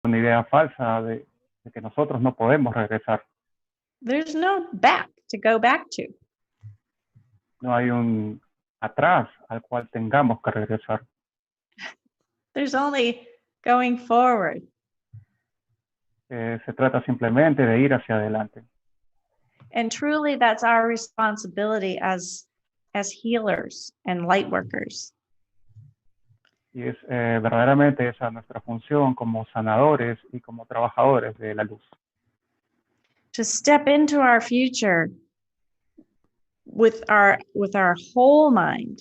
una idea falsa de que nosotros no podemos regresar. There's no back to go back to. No hay un atrás al cual tengamos que regresar. There's only going forward. Se trata simplemente de ir hacia adelante. And truly, that's our responsibility as healers and light workers. Y es verdaderamente esa nuestra función como sanadores y como trabajadores de la luz. To step into our future with our whole mind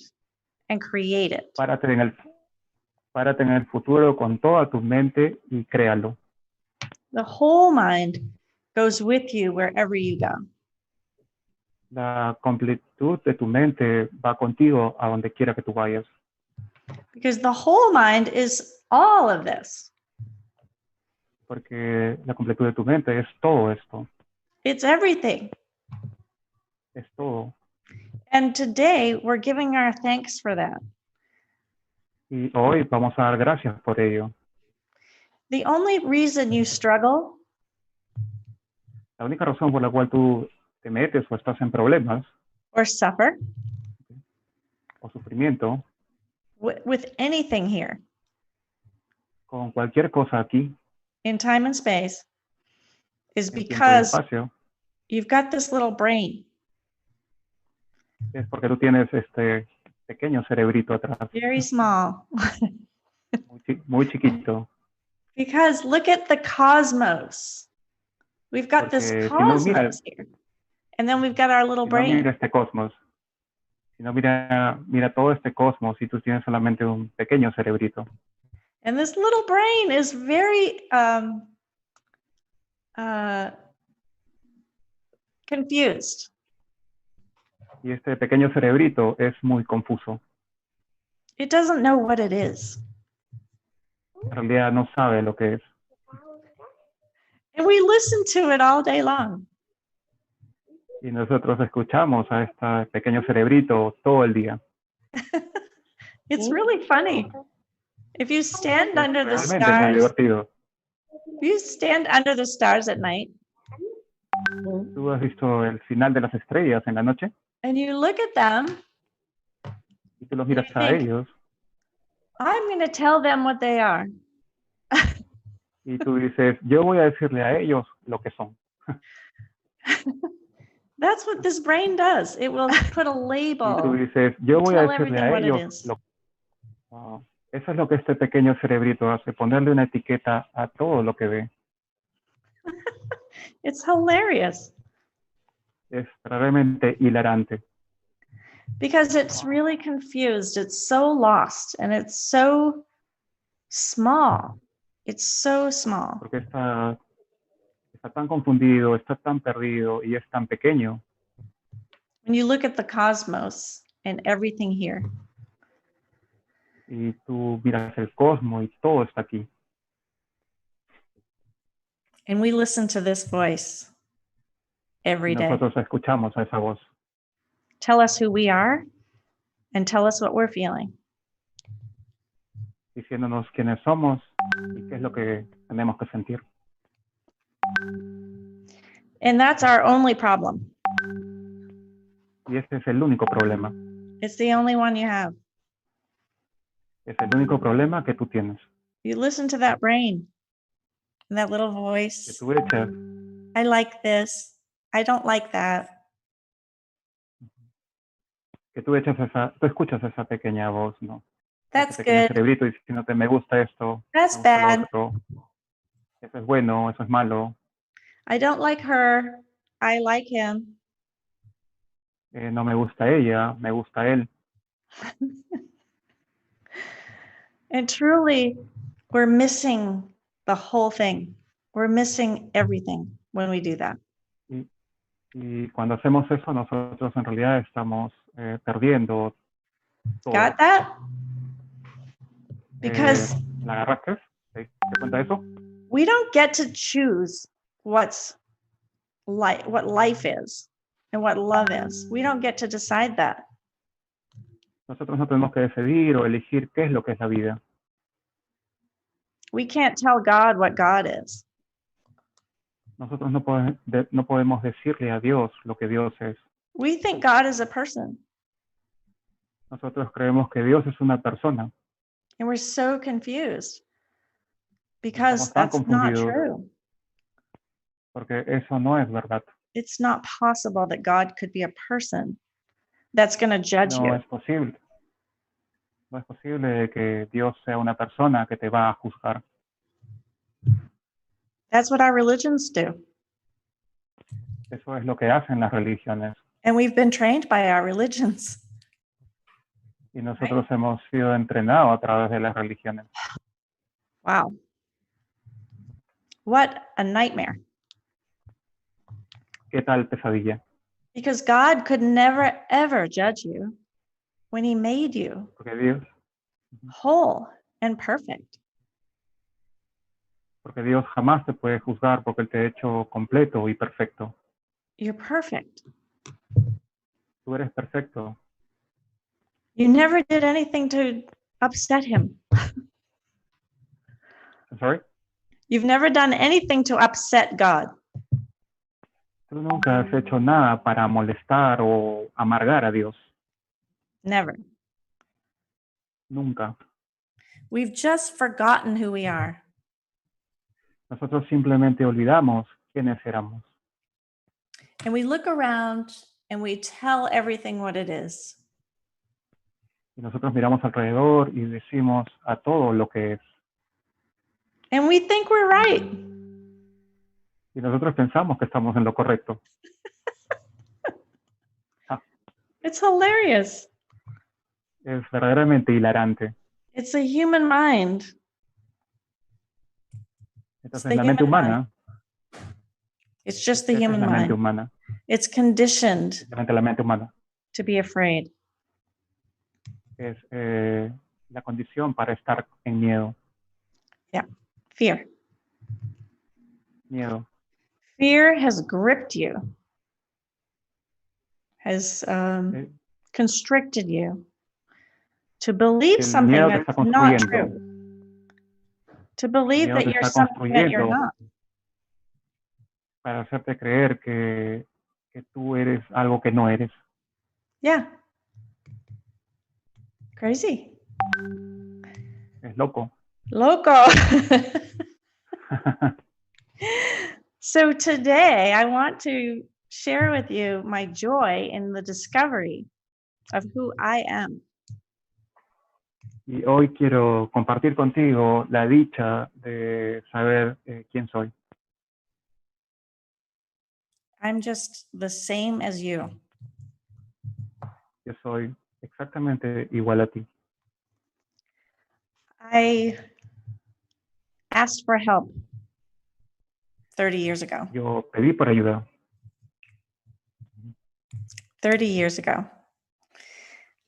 and create it. Párate en el futuro con toda tu mente y créalo. The whole mind goes with you wherever you go. La completud de tu mente va contigo a donde quiera que tú vayas. Because the whole mind is all of this. Porque la completud de tu mente es todo esto. It's everything. Es todo. And today we're giving our thanks for that. Y hoy vamos a dar gracias por ello. The only reason you struggle, la única razón por la cual tú te metes o estás en problemas or suffer, o sufrimiento with anything here, con cualquier cosa aquí, in time and space, is en tiempo y because espacio, you've got this little brain. es porque tú tienes este pequeño cerebrito atrás, Very small. muy chiquito. Because look at the cosmos. We've got this Porque cosmos here. And then we've got our little brain. Mira este cosmos. Si no mira todo este cosmos y tú tienes solamente un pequeño cerebrito. And this little brain is very confused. Y este pequeño cerebrito es muy confuso. It doesn't know what it is. En realidad no sabe lo que es. And we listen to it all day long. Y nosotros escuchamos a este pequeño cerebrito todo el día. It's really funny. If you stand under the Realmente stars, es muy divertido. if you stand under the stars at night, ¿Tú has visto el final de las estrellas en la noche? and you look at them, Y tú los miras you a think, ellos. I'm going to tell them what they are. Y tú dices, yo voy a decirle a ellos lo que son. That's what this brain does. It will put a label. Y tú dices, yo voy a Tell decirle everything a what it ellos is. lo que son. Eso es lo que este pequeño cerebrito hace, ponerle una etiqueta a todo lo que ve. It's hilarious. Es realmente hilarante. Because it's really confused. It's so lost and it's so small. It's so small. Porque está tan confundido, está tan perdido y es tan pequeño. When you look at the cosmos and everything here, Y tú miras el cosmos y todo está aquí. and we listen to this voice every day. Nosotros escuchamos a esa voz. Tell us who we are and tell us what we're feeling. Diciéndonos quiénes somos y qué es lo que tenemos que sentir. And that's our only problem. Y ese es el único problema. It's the only one you have. Es el único problema que tú tienes. You listen to that brain and that little Que voice. tú echas, I like this. I don't like that. tú escuchas esa pequeña voz, ¿no? That's Ese pequeño good. cerebrito diciéndote, me gusta esto, That's me gusta lo bad. otro. Eso es bueno, eso es malo. I don't like her. I like him. No me gusta ella, me gusta él. And truly, we're missing the whole thing. We're missing everything when we do that. Y cuando hacemos eso, nosotros en realidad estamos perdiendo todo. Got that? Because ¿La agarraste? ¿Te cuenta de eso? we don't get to choose what life is and what love is. We don't get to decide that. Nosotros no tenemos que decidir o elegir qué es lo que es la vida. We can't tell God what God is. Nosotros no podemos decirle a Dios lo que Dios es. We think God is a person, Nosotros creemos que Dios es una persona. and we're so confused because Estamos tan that's not confundidos true. porque eso no es verdad. It's not possible that God could be a person that's going to judge No you. es posible. No es posible de que Dios sea una persona que te va a juzgar. That's what our religions do. Eso es lo que hacen las religiones. And we've been trained by our religions. Y nosotros hemos sido entrenados a través de las religiones. Wow. What a nightmare. ¿Qué tal pesadilla? Because God could never, ever judge you when he made you Porque Dios whole and perfect. Porque Dios jamás te puede juzgar porque Él te ha hecho completo y perfecto. You're perfect. Tú eres perfecto. You never did anything to upset him. I'm sorry? You've never done anything to upset God. Tú nunca has hecho nada para molestar o amargar a Dios. Never. Nunca. We've just forgotten who we are. Nosotros simplemente olvidamos quiénes éramos. And we look around and we tell everything what it is. Y nosotros miramos alrededor y decimos a todo lo que es. And we think we're right. Y nosotros pensamos que estamos en lo correcto. It's hilarious. Es verdaderamente hilarante. It's a human mind. Entonces, la mente humana. It's just the Esa es human la mente mind. humana. It's conditioned Simplemente la mente humana. to be afraid. Es la condición para estar en miedo. Yeah. Fear. Miedo. Fear has gripped you, has constricted you to believe something that's not true, to believe that you're something that you're not. Para hacerte creer que tú eres algo que no eres. Yeah. Crazy. Es loco. Loco. So today I want to share with you my joy in the discovery of who I am. Y hoy quiero compartir contigo la dicha de saber quién soy. I'm just the same as you. Yo soy exactamente igual a ti. I asked for help 30 years ago. Yo pedí por ayuda. 30 years ago.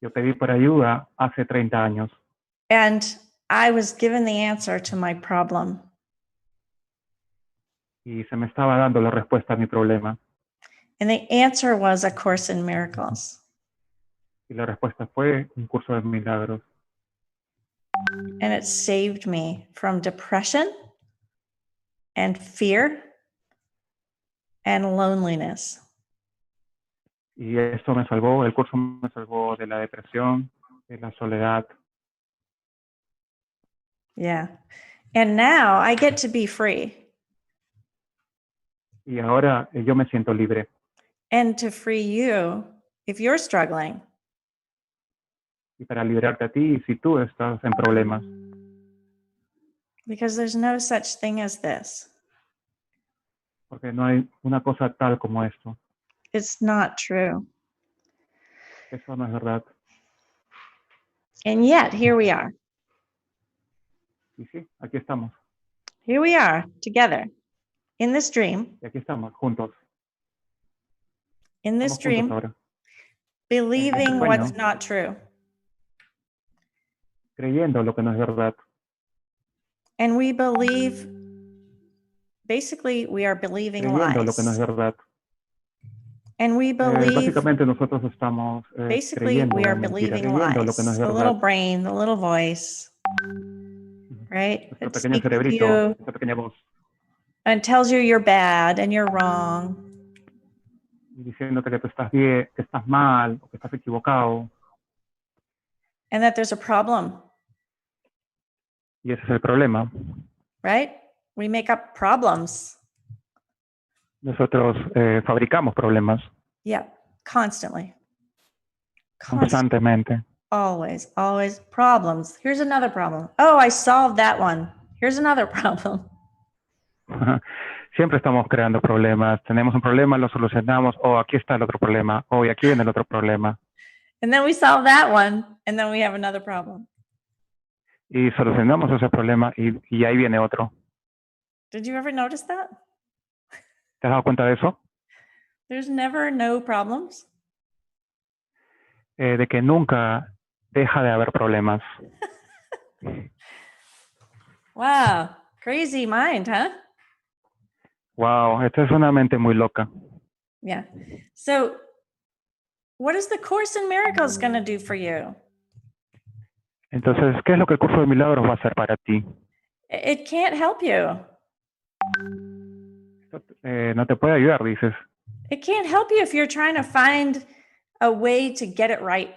Yo pedí por ayuda hace 30 años. And I was given the answer to my problem. Y se me estaba dando la respuesta a mi problema. And the answer was A Course in Miracles. Y la respuesta fue un curso de milagros. And it saved me from depression and fear and loneliness. Y esto me salvó, el curso me salvó de la depresión, de la soledad. Yeah. And now I get to be free. Y ahora yo me siento libre. And to free you if you're struggling. Y para liberarte a ti si tú estás en problemas. Because there's no such thing as this. Porque no hay una cosa tal como esto. It's not true. Eso no es verdad. And yet, here we are. Y sí, aquí estamos. Here we are, together, in this dream. Y aquí estamos, juntos. In this Estamos juntos dream, ahora. believing sueño. what's not true. Creyendo lo que no es verdad. And we believe, basically, we are believing Creyendo lo que no es lies. verdad. And we believe, básicamente nosotros estamos basically, creyendo we are una mentira, believing creyendo lo que no lies. es The verdad. little brain, the little voice. right? Nuestro It pequeño speaks to cerebrito, you esa pequeña voz, and tells you you're bad and you're wrong. diciéndote que tú estás bien, que estás mal, o que estás equivocado. And that there's a problem. Y ese es el problema. Right? We make up problems. Nosotros fabricamos problemas. Yeah, constantly. Constantemente. Always problems. Here's another problem. Oh, I solved that one. Here's another problem. Siempre estamos creando problemas. Tenemos un problema, lo solucionamos. Oh, aquí está el otro problema. Oh, y aquí viene el otro problema. And then we solve that one, and then we have another problem. Y solucionamos ese problema y ahí viene otro. Did you ever notice that? ¿Te has dado cuenta de eso? There's never no problems. De que nunca deja de haber problemas. Wow, crazy mind, huh? Wow, esta es una mente muy loca. Yeah. So, what is the Course in Miracles going to do for you? Entonces, ¿qué es lo que el Curso de Milagros va a hacer para ti? It can't help you. No te puede ayudar, dices. It can't help you if you're trying to find a way to get it right.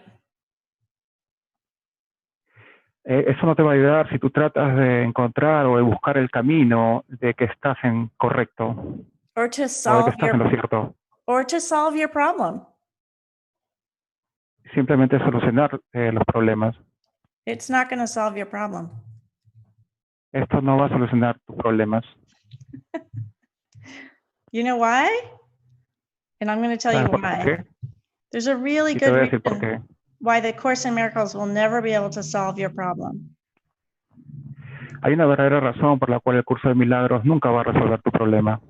Eso no te va a ayudar si tú tratas de encontrar o de buscar el camino de que estás en correcto. Or to O de que solve estás en lo cierto. or to solve your problem. Simplemente solucionar los problemas. It's not going to solve your problem. Esto no va a solucionar tus problemas. You know why? And I'm going to tell you ¿Sabes por why. qué? There's a really Y te good voy a decir por reason qué. why the Course in Miracles will never be able to solve your problem. Hay una verdadera razón por la cual el Curso de Milagros nunca va a resolver tu problema.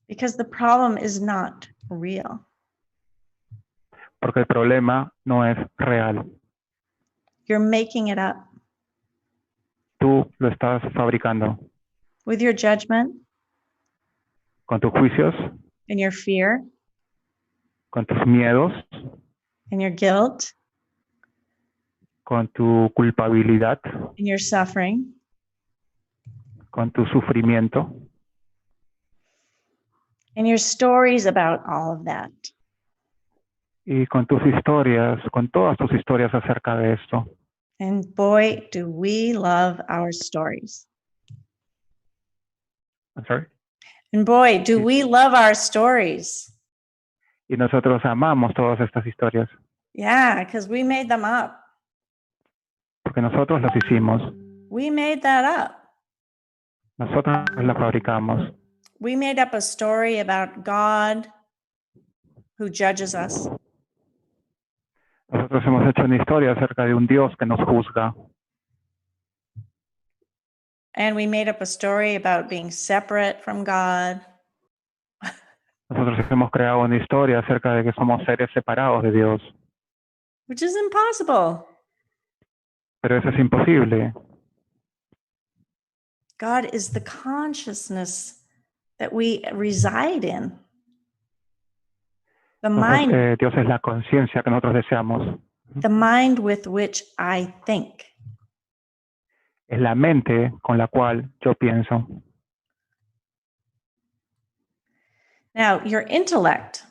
Because the problem is not real. Porque el problema no es real. You're making it up. Tú lo estás fabricando. With your judgment Con tus juicios, and your fear con tus miedos, and your guilt con tu culpabilidad, and your suffering. con tu sufrimiento And your stories about all of that. y con tus historias, con todas tus historias acerca de esto. And boy, do we love our stories. I'm sorry. And boy, do we love our stories. Y nosotros amamos todas estas historias. Yeah, because we made them up. Porque nosotros las hicimos. We made that up. Nosotros las fabricamos. We made up a story about God who judges us. Nosotros hemos hecho una historia acerca de un Dios que nos juzga. And we made up a story about being separate from God. Nosotros hemos creado una historia acerca de que somos seres separados de Dios. Which is impossible. Pero eso es imposible. God is the consciousness that we reside in. The mind. Entonces, Dios es la conciencia que nosotros deseamos. The mind with which I think. Es la mente con la cual yo pienso. Now, your intellect,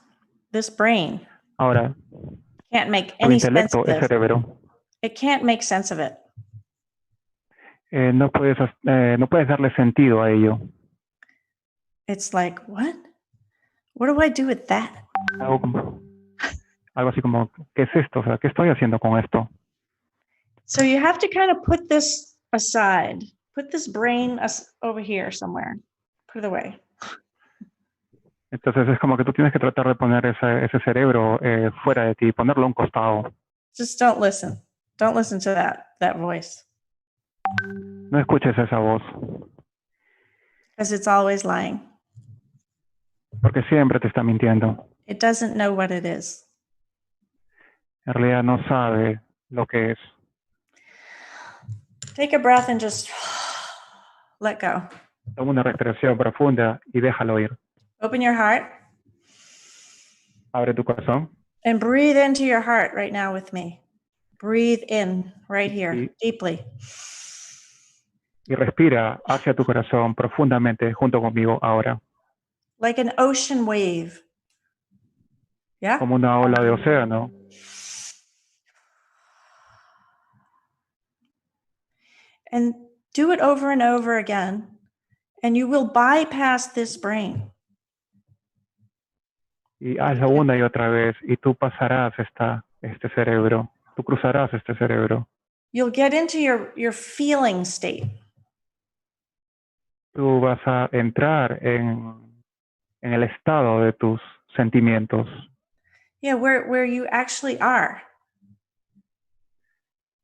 this brain, Ahora, can't make tu any sense intelecto, of el this. cerebro, It can't make sense of it. no puedes darle sentido a ello. It's like, what? What do I do with that? Algo así como, ¿qué es esto? O sea, ¿qué estoy haciendo con esto? So you have to kind of put this aside. Put this brain over here somewhere. Put it away. Entonces es como que tú tienes que tratar de poner ese cerebro fuera de ti, ponerlo a un costado. Just don't listen. Don't listen to that voice. No escuches esa voz. Because it's always lying. Porque siempre te está mintiendo. It doesn't know what it is. En realidad no sabe lo que es. Take a breath and just let go. Toma una respiración profunda y déjalo ir. Open your heart. Abre tu corazón. And breathe into your heart right now with me. Breathe in right here, deeply. Y respira hacia tu corazón profundamente junto conmigo ahora. Like an ocean wave. Yeah? Como una ola de océano. And do it over and over again. And you will bypass this brain. Y hazlo una y otra vez y tú pasarás este cerebro. Tú cruzarás este cerebro. You'll get into your feeling state. Tú vas a entrar en el estado de tus sentimientos. Yeah, where you actually are.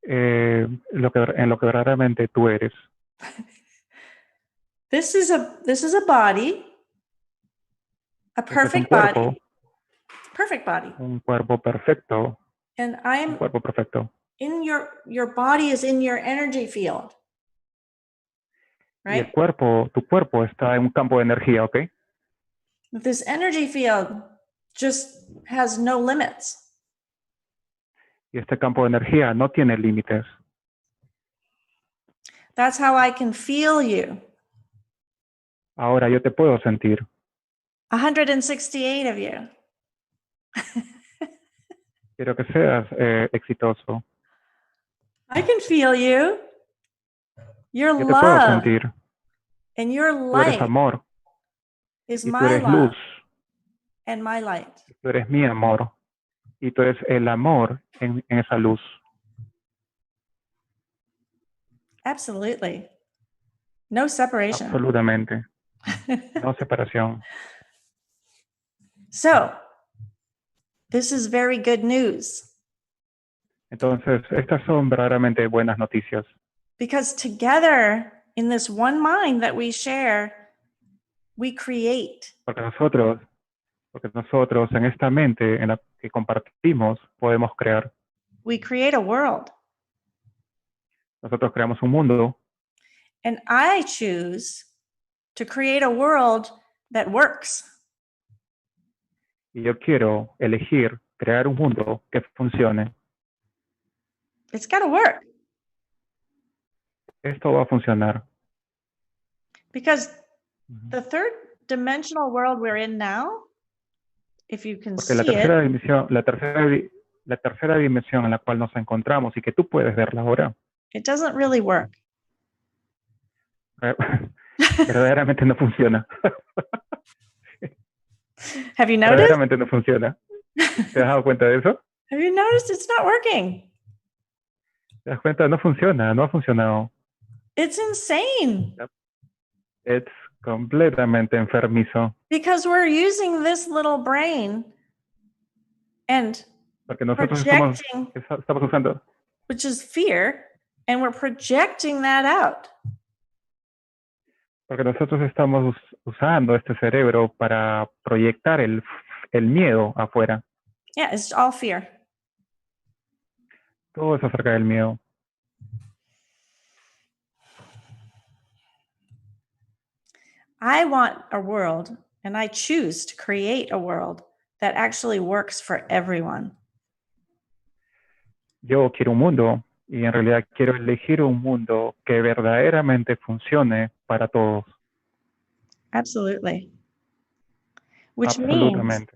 En lo que verdaderamente tú eres. This is a body, a perfect body. Perfect body. Un cuerpo perfecto. And I'm un cuerpo perfecto. In your body is in your energy field. Right? Right? Y tu cuerpo está en un campo de energía, ¿ok? This energy field just has no limits. Y este campo de energía no tiene límites. That's how I can feel you. Ahora yo te puedo sentir. 168 of you. Quiero que seas exitoso. I can feel you. Your Yo te puedo love sentir. and your Tú eres light amor. is Y tú my eres love luz. and my light. Tú eres mi amor. Y tú eres el amor en esa luz. Absolutely. No separation. Absolutamente. No separación. So, this is very good news. Entonces, estas son verdaderamente buenas noticias. Because together, in this one mind that we share, we create. Porque nosotros en esta mente en la que compartimos podemos crear. We create a world. Nosotros creamos un mundo. And I choose to create a world that works. Y yo quiero elegir crear un mundo que funcione. It's got to work. Esto va a funcionar. Because the third dimensional world we're in now, if you can Porque la see tercera it, dimensión, la tercera dimensión en la cual nos encontramos y que tú puedes verla ahora, it doesn't really work. verdaderamente no funciona. Have you noticed? Verdaderamente no funciona. ¿Te has dado cuenta de eso? Have you noticed it's not working? ¿Te das cuenta? No funciona, no ha funcionado. It's insane. Es completamente enfermizo. Because we're using this little brain and Porque nosotros projecting, estamos usando, which is fear, and we're projecting that out. porque nosotros estamos usando este cerebro para proyectar el miedo afuera. Yeah, it's all fear. Todo es acerca del miedo. I want a world, and I choose to create a world that actually works for everyone. Yo quiero un mundo, y en realidad quiero elegir un mundo que verdaderamente funcione para todos. Absolutely. Which Absolutamente. means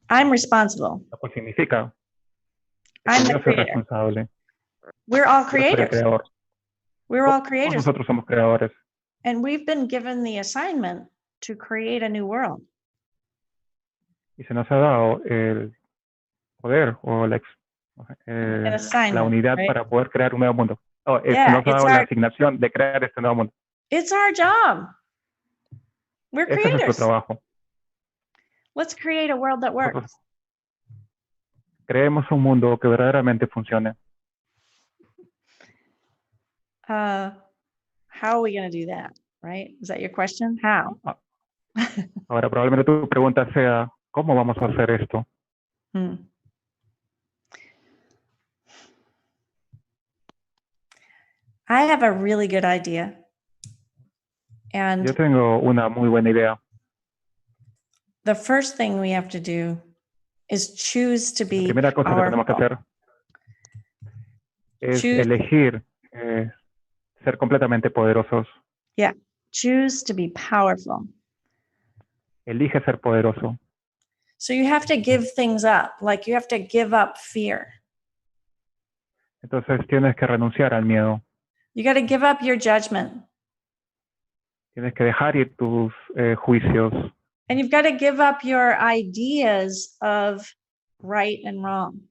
I'm responsible. Lo que significa I'm que the yo soy creator. responsable. We're all Yo soy el creators. creador. We're all Todos creators. nosotros somos creadores. And we've been given the assignment to create a new world. Y se nos ha dado el poder o la unidad, right, para poder crear un nuevo mundo. Se nos ha dado la asignación de crear este nuevo mundo. It's our job. We're Ese es nuestro creators. trabajo. Let's create a world that works. Creemos un mundo que verdaderamente funcione. How are we going to do that? Right? Is that your question? How? Ahora, probablemente tu pregunta sea, ¿cómo vamos a hacer esto? I have a really good idea. And yo tengo una muy buena idea. The first thing we have to do is choose to be La primera cosa que tenemos que hacer es elegir ser completamente poderosos. Yeah. Choose to be powerful. Elige ser poderoso. So you have to give things up, like you have to give up fear. Entonces tienes que renunciar al miedo. You got to give up your judgment. Tienes que dejar ir tus juicios. And you've got to give up your ideas of right and wrong.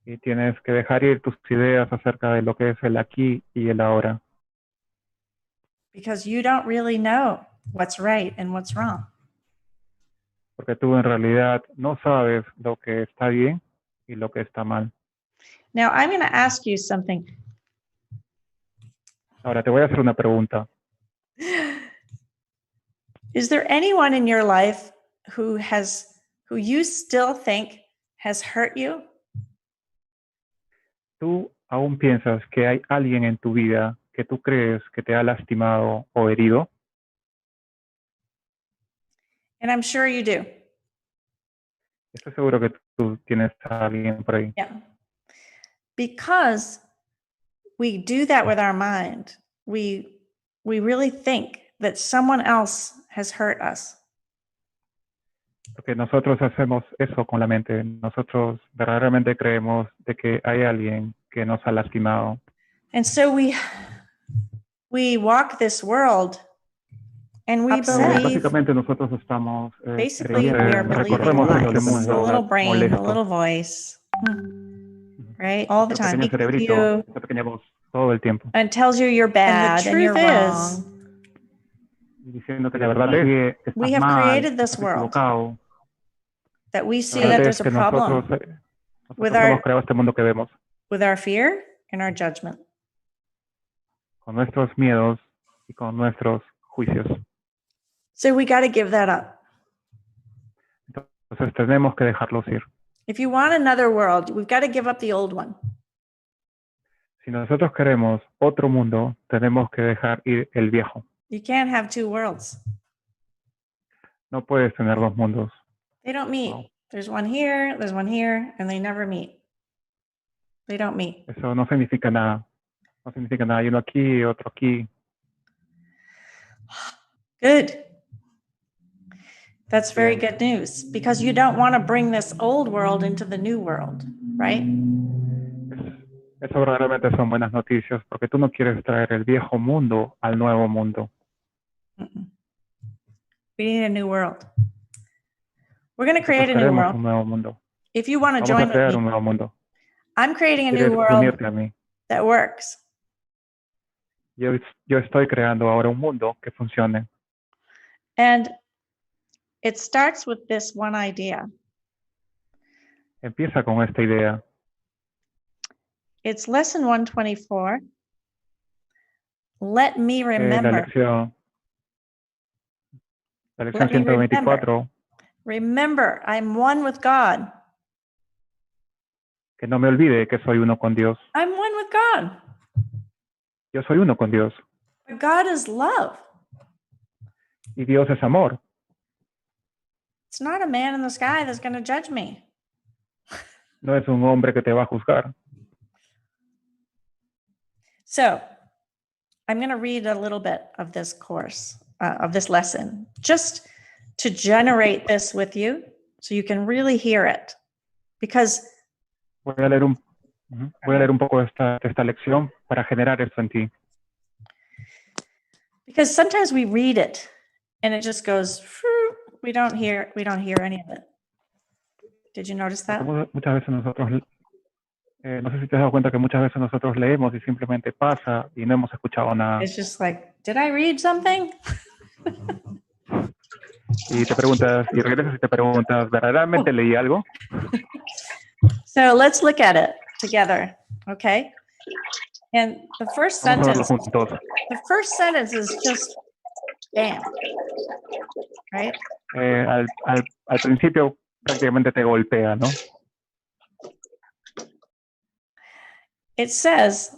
Y tienes que dejar ir tus ideas acerca de lo que es el aquí y el ahora. Because you don't really know what's right and what's wrong. Porque tú en realidad no sabes lo que está bien y lo que está mal. Now, I'm going to ask you something. Ahora te voy a hacer una pregunta. Is there anyone in your life who you still think has hurt you? ¿Tú aún piensas que hay alguien en tu vida que tú crees que te ha lastimado o herido? And I'm sure you do. Estoy seguro que tú tienes a alguien por ahí. Yeah. Because we do that with our mind. We really think that someone else has hurt us. Porque nosotros hacemos eso con la mente. Nosotros verdaderamente creemos de que hay alguien que nos ha lastimado. And so we walk this world and we believe. Básicamente nosotros estamos Basically, we are believing lies. The little brain, the little voice, right? All the time. Pequeño cerebrito, esa pequeña voz, todo el tiempo. And tells you you're bad and you're wrong. Diciendo que la verdad es que estás We have mal, created this estás world equivocado. that we see that there's a problem nosotros hemos creado este mundo que vemos. With our fear and our judgment. Con nuestros miedos y con nuestros juicios. So we got to give that up. Entonces tenemos que dejarlos ir. If you want another world, we've got to give up the old one. Si nosotros queremos otro mundo, tenemos que dejar ir el viejo. You can't have two worlds. No puedes tener dos mundos. They don't meet. Wow. There's one here, and they never meet. They don't meet. Eso no significa nada. No significa nada. Hay uno aquí y otro aquí. Good. That's very good news because you don't want to bring this old world into the new world, right? Eso verdaderamente son buenas noticias porque tú no quieres traer el viejo mundo al nuevo mundo. We need a new world. We're going to create a new world. Un nuevo mundo. If you want to join with un nuevo mundo. I'm creating a new world that works. Yo estoy creando ahora un mundo que funcione. And it starts with this one idea. Empieza con esta idea. It's lesson 124. Let me remember. La lección 124. Remember, I'm one with God. Que no me olvide que soy uno con Dios. I'm one with God. Yo soy uno con Dios. But God is love. Y Dios es amor. It's not a man in the sky that's going to judge me. No es un hombre que te va a juzgar. So, I'm going to read a little bit of this course, of this lesson, just to generate this with you so you can really hear it. Because voy a leer un poco esta lección para generar esto en ti. Because sometimes we read it and it just goes, we don't hear any of it. Did you notice that? Muchas veces nosotros, no sé si te has dado cuenta que muchas veces nosotros leemos y simplemente pasa y no hemos escuchado nada. It's just like, did I read something? Y te preguntas, y regresas y te preguntas, ¿verdaderamente leí algo? So let's look at it together, okay? And the first sentence is just bam, right? Al principio prácticamente te golpea, ¿no? It says,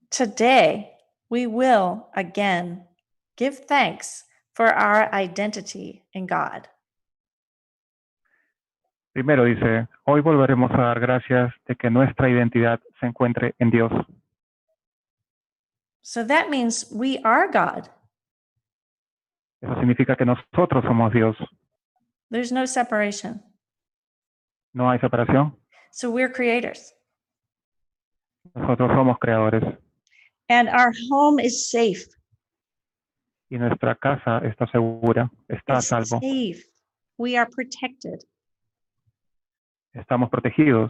today we will again give thanks for our identity in God. Primero dice, hoy volveremos a dar gracias de que nuestra identidad se encuentre en Dios. So that means we are God. Eso significa que nosotros somos Dios. There's no separation. No hay separación. So we're creators. Nosotros somos creadores. And our home is safe. Y nuestra casa está segura, está a It's salvo. safe. We are protected. Estamos protegidos.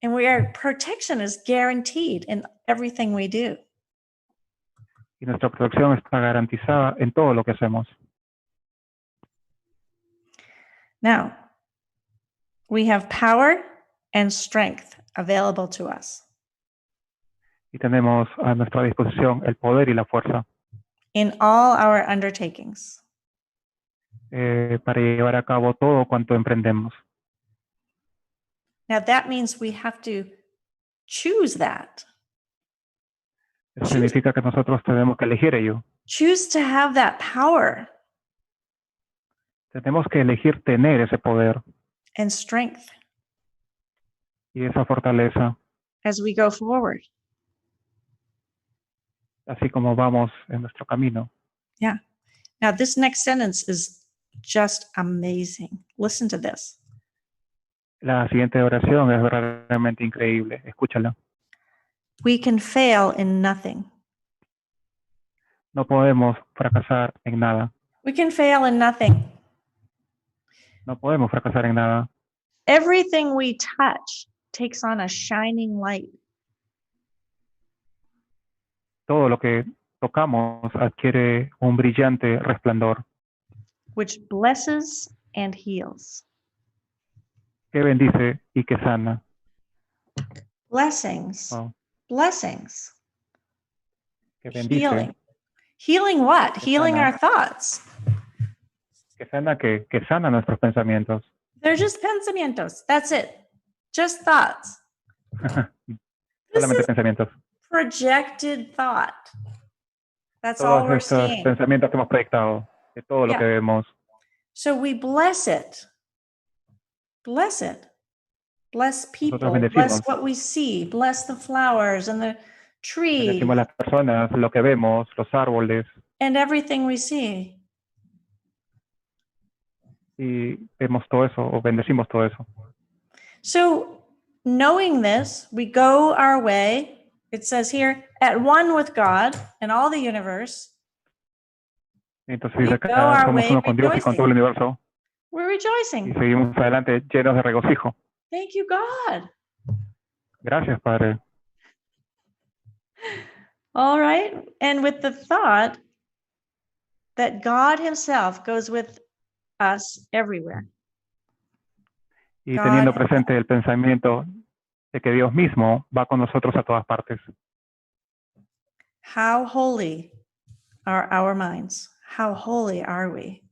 And our protection is guaranteed in everything we do. Y nuestra protección está garantizada en todo lo que hacemos. Now, we have power and strength available to us Y tenemos a nuestra disposición el poder y la fuerza in all our undertakings. para llevar a cabo todo cuanto emprendemos. Now, that means we have to choose that. Eso significa que nosotros tenemos que elegir ello. Choose to have that power Tenemos que elegir tener ese poder and strength y esa fortaleza, as we go forward. así como vamos en nuestro camino. Yeah. Now, this next sentence is just amazing. Listen to this. La siguiente oración es verdaderamente increíble. Escúchala. We can fail in nothing. No podemos fracasar en nada. We can fail in nothing. No podemos fracasar en nada. Everything we touch takes on a shining light. Todo lo que tocamos adquiere un brillante resplandor Which blesses and heals. que bendice y que sana. Blessings. Wow. Blessings. Que bendice. Healing. Healing what? Que Healing sana. our thoughts. Que sana, que sana nuestros pensamientos. They're just pensamientos. That's it. Just thoughts. This Solamente is pensamientos. projected thought. That's all Todos we're estos seeing. pensamientos que hemos proyectado, de todo lo Yeah. que vemos. So we bless it. Bless it. Bless people. bendecimos. Bless what we see. Bless the flowers and the trees Bendecimos las personas, lo que vemos, los árboles, and everything we see. y vemos todo eso, o bendecimos todo eso. So knowing this, we go our way. It says here, at one with God and all the universe. Entonces We dice go acá, our somos way uno con Dios y con todo el universo, We're y rejoicing. seguimos adelante llenos de regocijo. Thank you, God. Gracias, Padre. All right. And with the thought that God himself goes with us everywhere. Y God- teniendo presente el pensamiento de que Dios mismo va con nosotros a todas partes. How holy are our minds? How holy are we?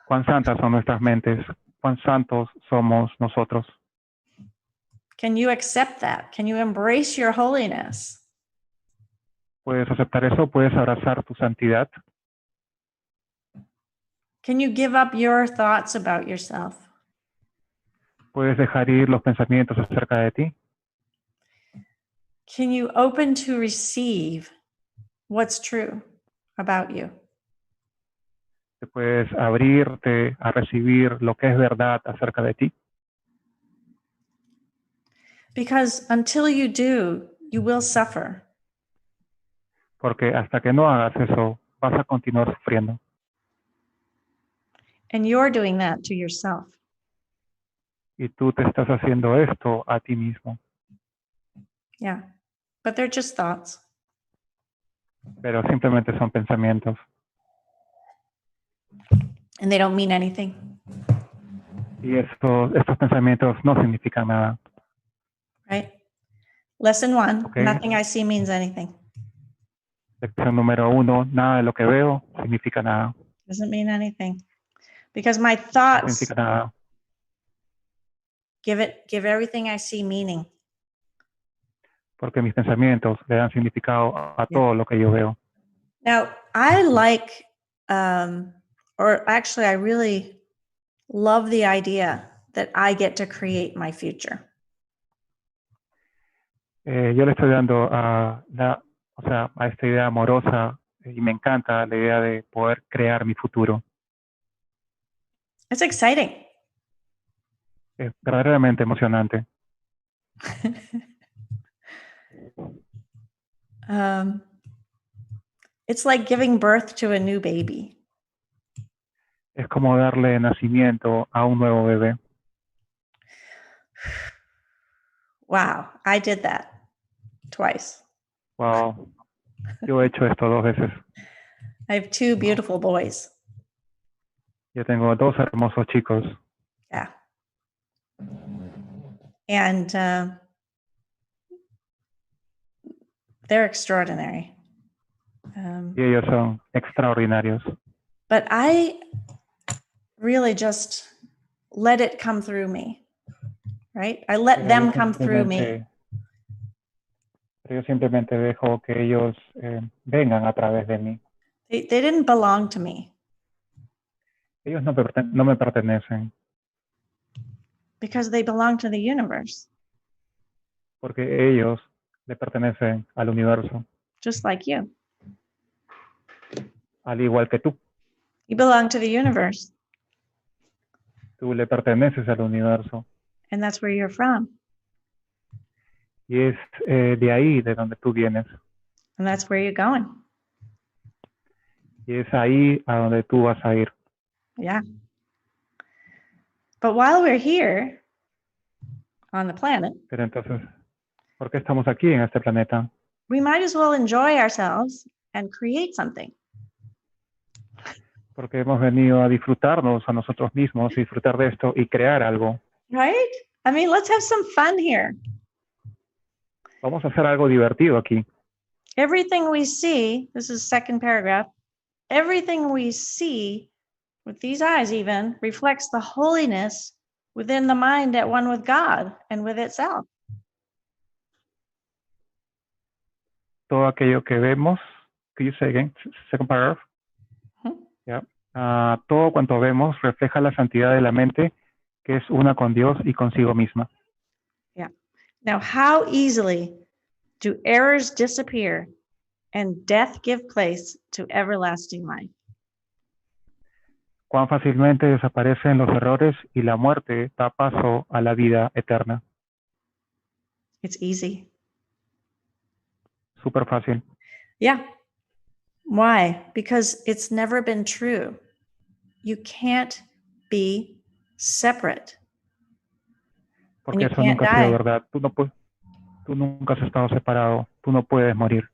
Cuán santas son nuestras mentes, cuán santos somos nosotros. Can you accept that? Can you embrace your holiness? ¿Puedes aceptar eso? ¿Puedes abrazar tu santidad? Can you give up your thoughts about yourself? ¿Puedes dejar ir los pensamientos acerca de ti? Can you open to receive what's true about you? ¿Te puedes abrirte a recibir lo que es verdad acerca de ti? Because until you do, you will suffer. Porque hasta que no hagas eso, vas a continuar sufriendo. And you're doing that to yourself. Y tú te estás haciendo esto a ti mismo. Yeah. But they're just thoughts. Pero simplemente son pensamientos. And they don't mean anything. Y estos pensamientos no significan nada. Right? Lesson 1, Okay. nothing I see means anything. Lección número 1, nada de lo que veo significa nada. Doesn't mean anything. Because my No thoughts significa nada. give everything I see meaning. Porque mis pensamientos le dan significado a todo lo que yo veo. Now, I like, or actually, I really love the idea that I get to create my future. Yo le estoy dando o sea, a esta idea amorosa y me encanta la idea de poder crear mi futuro. It's exciting. Es verdaderamente emocionante. um, it's like giving birth to a new baby. Es como darle nacimiento a un nuevo bebé. Wow, I did that twice. Wow, yo he hecho esto 2 veces. I have two beautiful boys. Yo tengo 2 hermosos chicos Yeah. And they're extraordinary. y ellos son extraordinarios. But I really just let it come through me, right? I let Pero them come through me. yo simplemente dejo que ellos vengan a través de mí. They didn't belong to me Ellos no me pertenecen because they belong to the universe, porque ellos le pertenecen al universo, just like you. al igual que tú. You belong to the universe, Tú le perteneces al universo and that's where you're from, y es de ahí de donde tú vienes and that's where you're going. y es ahí a donde tú vas a ir. Yeah. But while we're here on the planet, Pero entonces, ¿por qué estamos aquí en este planeta? we might as well enjoy ourselves and create something. Porque hemos venido a disfrutarnos a nosotros mismos, disfrutar de esto y crear algo. Right? I mean, let's have some fun here. Vamos a hacer algo divertido aquí. Everything we see, this is second paragraph, everything we see with these eyes even reflects the holiness within the mind at one with God and with itself. Todo aquello que vemos, can you say again, second paragraph? Yeah. Todo cuanto vemos refleja la santidad de la mente que es una con Dios y consigo misma. Yeah. Now, how easily do errors disappear and death give place to everlasting life? Cuán fácilmente desaparecen los errores y la muerte da paso a la vida eterna. It's easy. Súper fácil. Yeah. Why? Because it's never been true. You can't be separate. Porque you eso can't nunca ha sido die. verdad. Tú nunca has estado separado. Tú no puedes morir.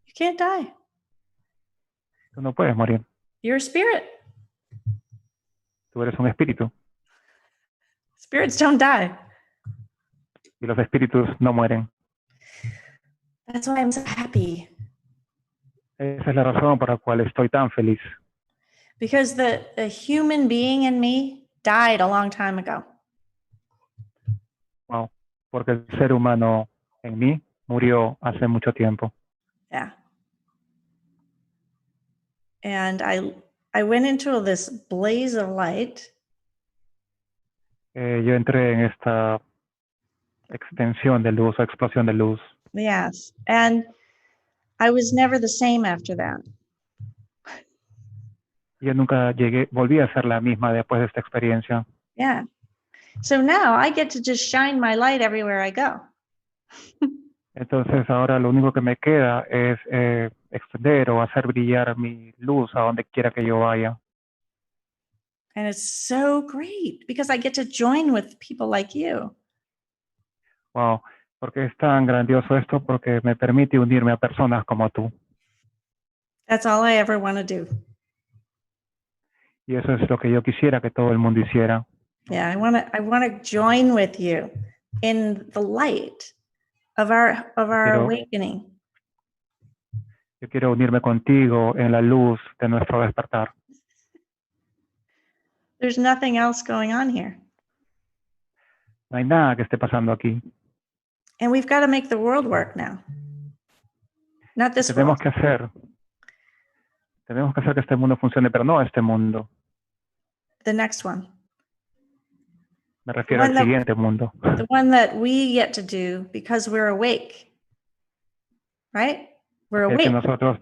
You can't die. Tú no puedes morir. You're a spirit. Tú eres un espíritu. Spirits don't die. Y los espíritus no mueren. That's why I'm so happy. Esa es la razón por la cual estoy tan feliz. Because the human being in me died a long time ago. Wow. Porque el ser humano en mí murió hace mucho tiempo. Yeah. And I went into this blaze of light. Yo entré en esta extensión de luz o explosión de luz. Yes. And I was never the same after that. Yo nunca volví a ser la misma después de esta experiencia. Yeah. So now I get to just shine my light everywhere I go. Entonces ahora lo único que me queda es extender o hacer brillar mi luz a donde quiera que yo vaya. And it's so great because I get to join with people like you. Wow, porque es tan grandioso esto porque me permite unirme a personas como tú. That's all I ever want to do. Y eso es lo que yo quisiera que todo el mundo hiciera. Yeah, I want to join with you in the light of our awakening. Yo quiero unirme contigo en la luz de nuestro despertar. There's nothing else going on here. No hay nada que esté pasando aquí. And we've got to make the world work now. Not this Tenemos world. que hacer que este mundo funcione, pero no este mundo. The next one. Me refiero al siguiente mundo. The one that we get to do because we're awake. Right? We're Es que awake. nosotros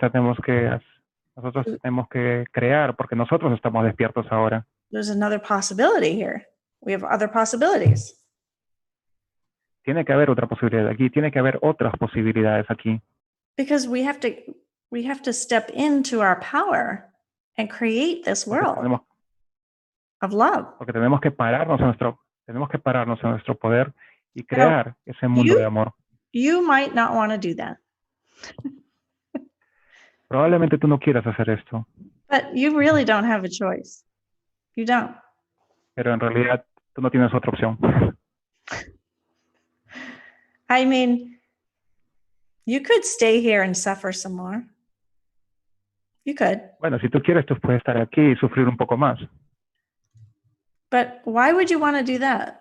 tenemos que crear porque nosotros estamos despiertos ahora. There's another possibility here. We have other possibilities. Tiene que haber otra posibilidad aquí, tiene que haber otras posibilidades aquí. Because we have to step into our power and create this Porque world of love. tenemos que pararnos en nuestro poder y crear ese mundo de amor. You might not want to do that. Probablemente tú no quieras hacer esto, But you really don't have a choice. You don't. pero en realidad tú no tienes otra opción. I mean, you could stay here and suffer some more. You could. Bueno, si tú quieres, tú puedes estar aquí y sufrir un poco más. But why would you want to do that?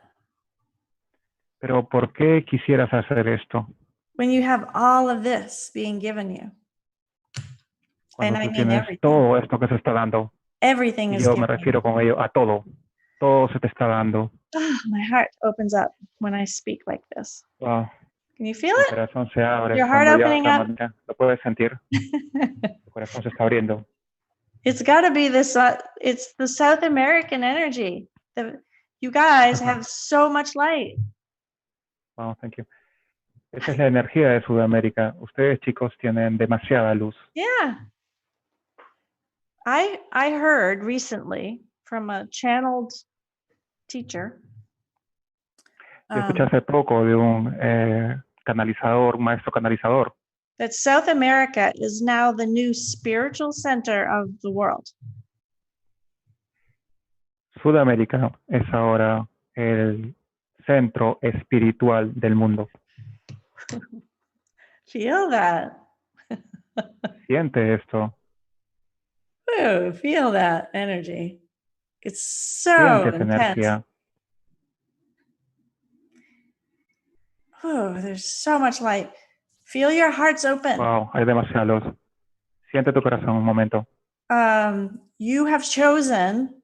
Pero ¿por qué quisieras hacer esto? When you have all of this being given you. Cuando And I tú mean tienes everything. todo esto que se está dando. Everything Y is yo given me refiero con ello a todo. Todo se te está dando. Oh, my heart opens up when I speak like this. Wow. Can you feel Mi it? corazón se abre Your heart cuando ya opening up? lo puedes sentir. Tu corazón se está abriendo. It's got to be this. It's the South American energy. You guys have so much light. Wow, thank you. Esa es la energía de Sudamérica. Ustedes, chicos, tienen demasiada luz. Yeah. I heard recently from a channeled teacher. Yo escuché hace poco de un canalizador, un maestro canalizador. That South America is now the new spiritual center of the world. Sudamérica es ahora el centro espiritual del mundo. Feel that. Siente esto. Ooh, feel that energy. It's so Siente esa intense. energía. Oh, there's so much light. Feel your hearts open. Wow, hay demasiada luz. Siente tu corazón un momento. You have chosen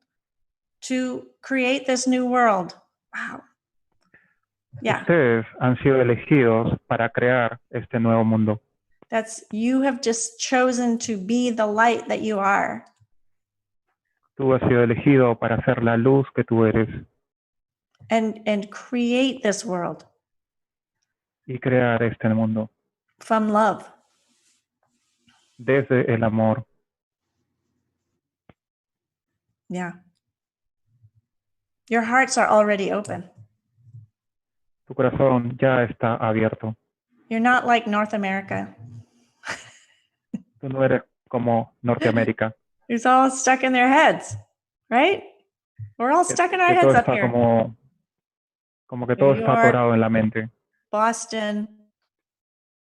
to create this new world. Wow. Yeah. Ustedes han sido elegidos para crear este nuevo mundo. You have just chosen to be the light that you are. Tú has sido elegido para ser la luz que tú eres. And create this world. Y crear este mundo. From love. Desde el amor. Yeah. Your hearts are already open. Tu corazón ya está abierto. You're not like North America. Tú no eres como Norteamérica. It's all stuck in their heads, right? We're all stuck in our heads up here. Como que todo está atorado en la mente. Boston,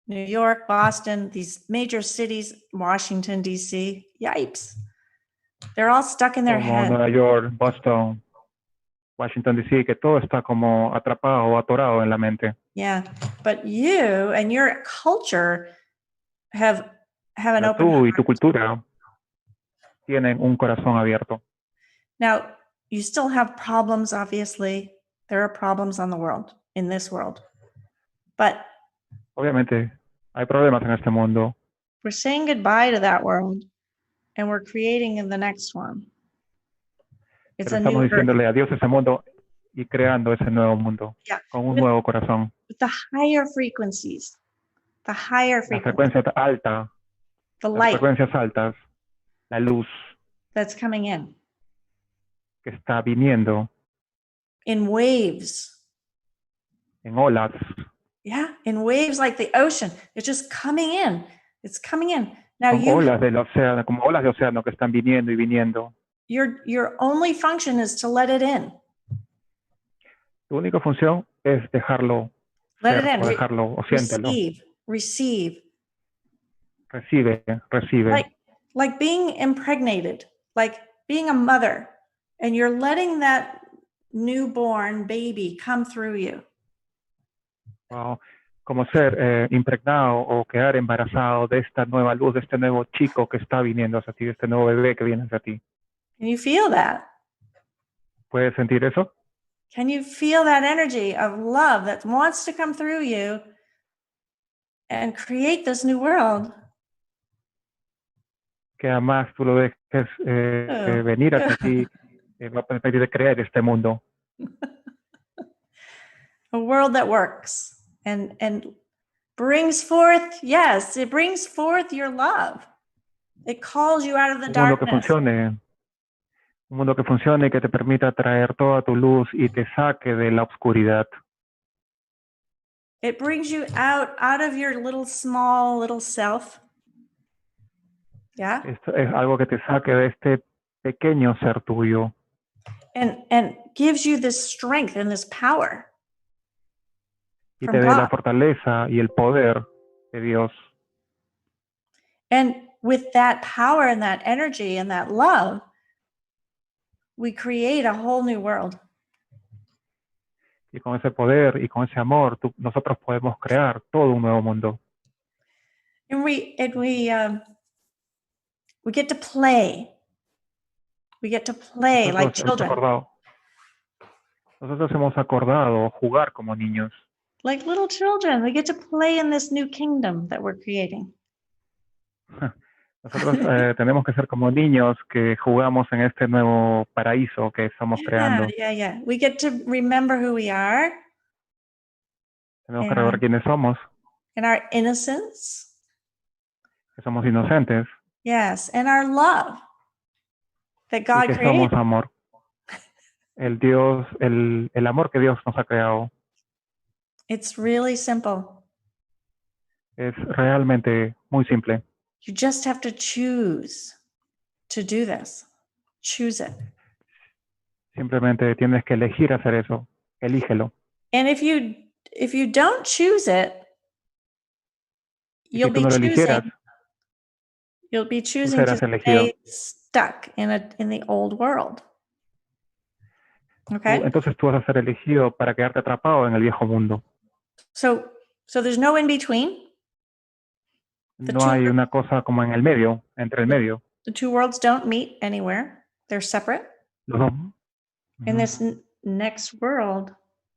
New York, Boston, these major cities, Washington, D.C. Yipes. They're all stuck in their heads. Como Nueva York, Boston, Washington, D.C., que todo está como atrapado o atorado en la mente. Yeah, but you and your culture have an open Tú heart. y tu cultura tienen un corazón abierto. Now, you still have problems, obviously. There are problems in this world. But obviamente, hay problemas en este mundo. We're saying goodbye to that world and we're creating in the next one. It's Pero a estamos new diciéndole adiós a ese mundo y creando ese nuevo mundo con un nuevo corazón. With the higher frequencies. La frecuencia alta. The las light frecuencias altas. La luz. That's coming in. Que está viniendo. In waves. En olas. Yeah, in waves like the ocean. It's just coming in. It's coming in. Now olas del océano, como olas de océano que están viniendo y viniendo. Your only function is to let it in. Tu única función es dejarlo Let ser, it in. o dejarlo, o siéntelo. Receive. Recibe. Like being impregnated, like being a mother, and you're letting that newborn baby come through you. Wow. Como ser impregnado o quedar embarazado de esta nueva luz, de este nuevo chico que está viniendo hacia ti, de este nuevo bebé que viene hacia ti. Can you feel that? ¿Puedes sentir eso? Can you feel that energy of love that wants to come through you and create this new world? que además tú lo dejes venir hacia ti, va a permitir de crear este mundo. A world that works and brings forth, yes, it brings forth your love. It calls you out of the darkness. Un mundo que funcione y que te permita traer toda tu luz y te saque de la oscuridad. It brings you out of your little self. Yeah. Esto es algo que te saque de este pequeño ser tuyo. And gives you this strength and this power. Y te dé la fortaleza y el poder de Dios. And with that power and that energy and that love, we create a whole new world. Y con ese poder y con ese amor, nosotros podemos crear todo un nuevo mundo. And we get to play. We get to play like children. Nosotros hemos acordado jugar como niños. Like little children, we get to play in this new kingdom that we're creating. Nosotros tenemos que ser como niños que jugamos en este nuevo paraíso que estamos creando. Yeah. We get to remember who we are. Tenemos que recordar quiénes somos. And our innocence. Que somos inocentes. Yes, and our love that God y que created. Somos amor. El amor que Dios nos ha creado. It's really simple. Es realmente muy simple. You just have to choose to do this. Choose it. Simplemente tienes que elegir hacer eso. Elígelo. And if you don't choose it, you'll be choosing to stay stuck in the old world. Okay? Entonces tú vas a ser elegido para quedarte atrapado en el viejo mundo. So there's no in between. No hay una cosa como en el medio, entre el medio. The two worlds don't meet anywhere. They're separate. And this next world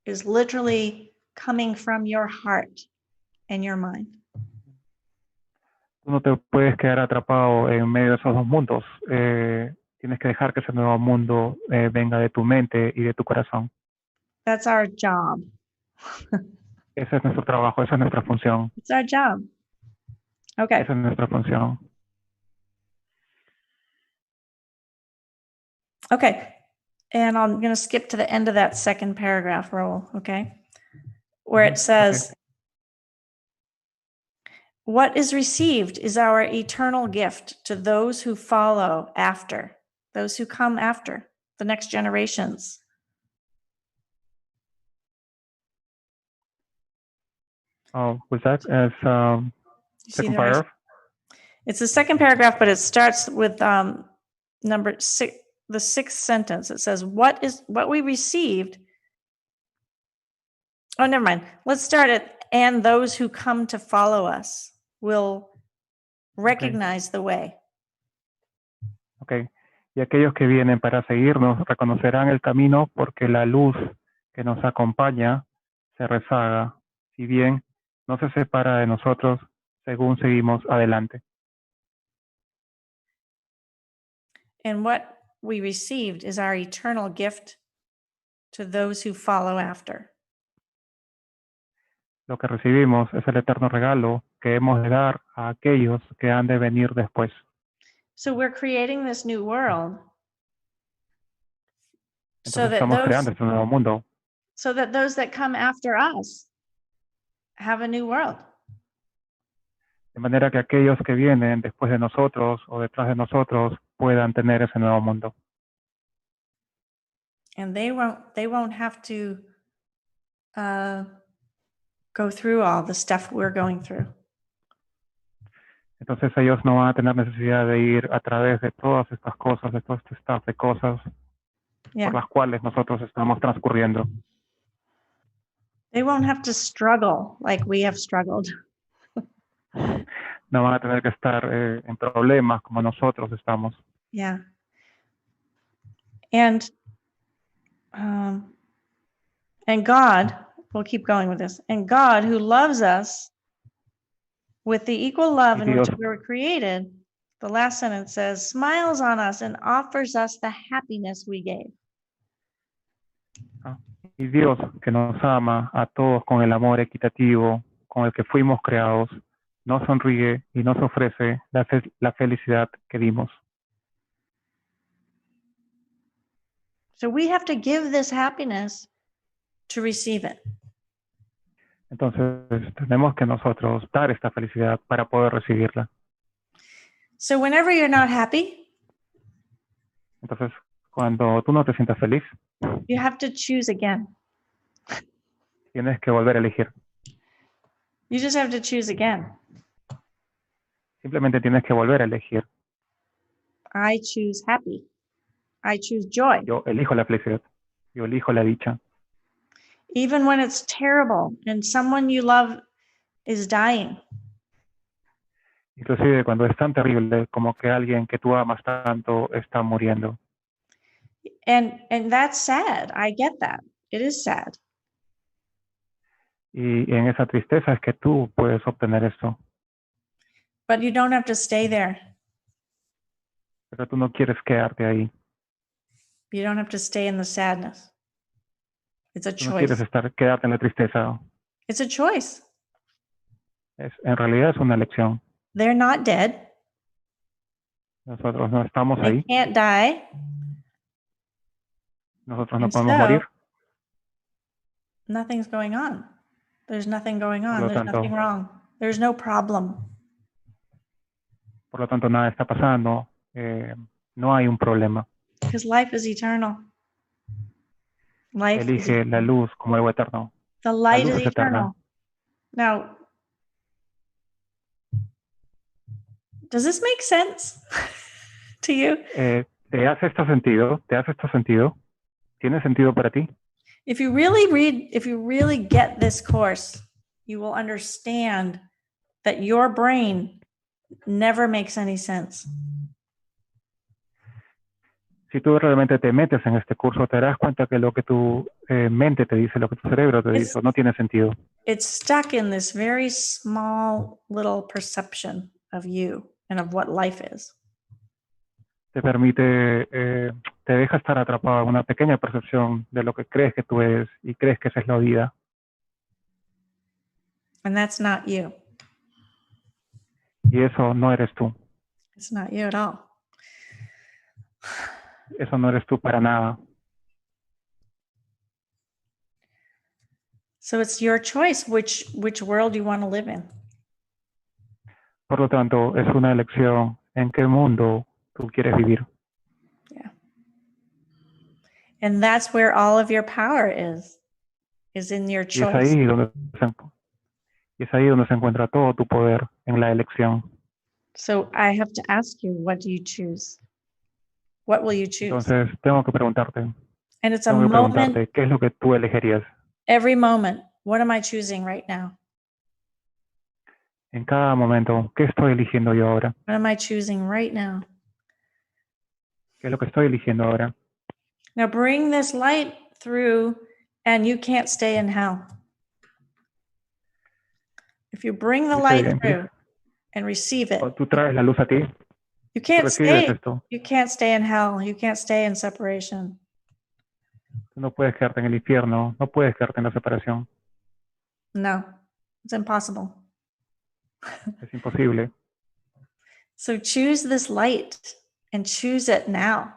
is literally coming from your heart and your mind. Tú no te puedes quedar atrapado en medio de esos dos mundos. Tienes que dejar que ese nuevo mundo venga de tu mente y de tu corazón. That's our job. Ese es nuestro trabajo, esa es nuestra función. It's our job. Okay. Esa es nuestra función. Okay. And I'm going to skip to the end of that second paragraph, Raul, okay? Where it says, what is received is our eternal gift to those who follow after, those who come after, the next generations. Oh, was that as second paragraph? It's the second paragraph, but it starts with number 6, the 6th sentence. It says, what we received. Oh, never mind. Let's start at, and those who come to follow us will recognize the way. Okay. Y aquellos que vienen para seguirnos reconocerán el camino porque la luz que nos acompaña se rezaga, si bien no se separa de nosotros según seguimos adelante. And what we received is our eternal gift to those who follow after. Lo que recibimos es el eterno regalo que hemos de dar a aquellos que han de venir después. So we're creating this new world. Entonces estamos creando este nuevo mundo. So that those that come after us have a new world. De manera que aquellos que vienen después de nosotros o detrás de nosotros puedan tener ese nuevo mundo. And they won't have to go through all the stuff we're going through. Entonces ellos no van a tener necesidad de ir a través de todas estas cosas, de todo este staff de cosas por las cuales nosotros estamos transcurriendo. They won't have to struggle like we have struggled. No van a tener que estar en problemas como nosotros estamos. Yeah. And God, we'll keep going with this. And God, who loves us with the equal love in which we were created, The last sentence says, smiles on us and offers us the happiness we gave. Y Dios, que nos ama a todos con el amor equitativo con el que fuimos creados, nos sonríe y nos ofrece la felicidad que dimos. So we have to give this happiness to receive it. Entonces, tenemos que nosotros dar esta felicidad para poder recibirla. So whenever you're not happy, Entonces, cuando tú no te sientas feliz, you have to choose again. tienes que volver a elegir. You just have to choose again. Simplemente tienes que volver a elegir. I choose happy. I choose joy. Yo elijo la felicidad. Yo elijo la dicha. Even when it's terrible and someone you love is dying. Inclusive cuando es tan terrible como que alguien que tú amas tanto está muriendo. And that's sad. I get that. It is sad. Y en esa tristeza es que tú puedes obtener esto. But you don't have to stay there. Pero tú no quieres quedarte ahí. You don't have to stay in the sadness. It's a Tú no quieres choice. quedarte en la tristeza. It's a choice. En realidad es una elección. They're not dead. Nosotros no estamos They ahí. can't die. Nosotros no And podemos so, morir. Nothing's going on. There's nothing going Por on. lo There's tanto- nothing wrong. There's no problem. Por lo tanto, nada está pasando. No hay un problema. Because life is eternal. Life is Elige la luz como algo eterno. the light luz is es eterna. eternal. Now, does this make sense to you? ¿Te hace esto sentido? ¿Te hace esto sentido? ¿Tiene sentido para ti? If you really get this course, you will understand that your brain never makes any sense. Si tú realmente te metes en este curso, te darás cuenta que lo que tu mente te dice, lo que tu cerebro te dice, no tiene sentido. It's stuck in this very small little perception of you and of what life is. Te permite, te deja estar atrapado en una pequeña percepción de lo que crees que tú eres y crees que esa es la vida. And that's not you. Y eso no eres tú. It's not you at all. Eso no eres tú para nada. So it's your choice which world you want to live in. Por lo tanto, es una elección en qué mundo tú quieres vivir. Yeah. And that's where all of your power is in your Y es choice. ahí donde se encuentra todo tu poder, en la elección. So I have to ask you, what do you choose? What will you choose? Entonces, tengo que preguntarte, And it's a moment, ¿qué es lo que tú elegirías? every moment. What am I choosing right now? En cada momento, ¿qué estoy eligiendo yo ahora? What am I choosing right now? ¿Qué es lo que estoy eligiendo ahora? Now bring this light through and you can't stay in hell. If you bring the light through and receive it, Tú traes la luz a ti, you can't recibes stay. esto. You can't stay in hell. You can't stay in separation. Tú no puedes quedarte en el infierno, no puedes quedarte en la separación. No, it's impossible. Es imposible. So choose this light and choose it now.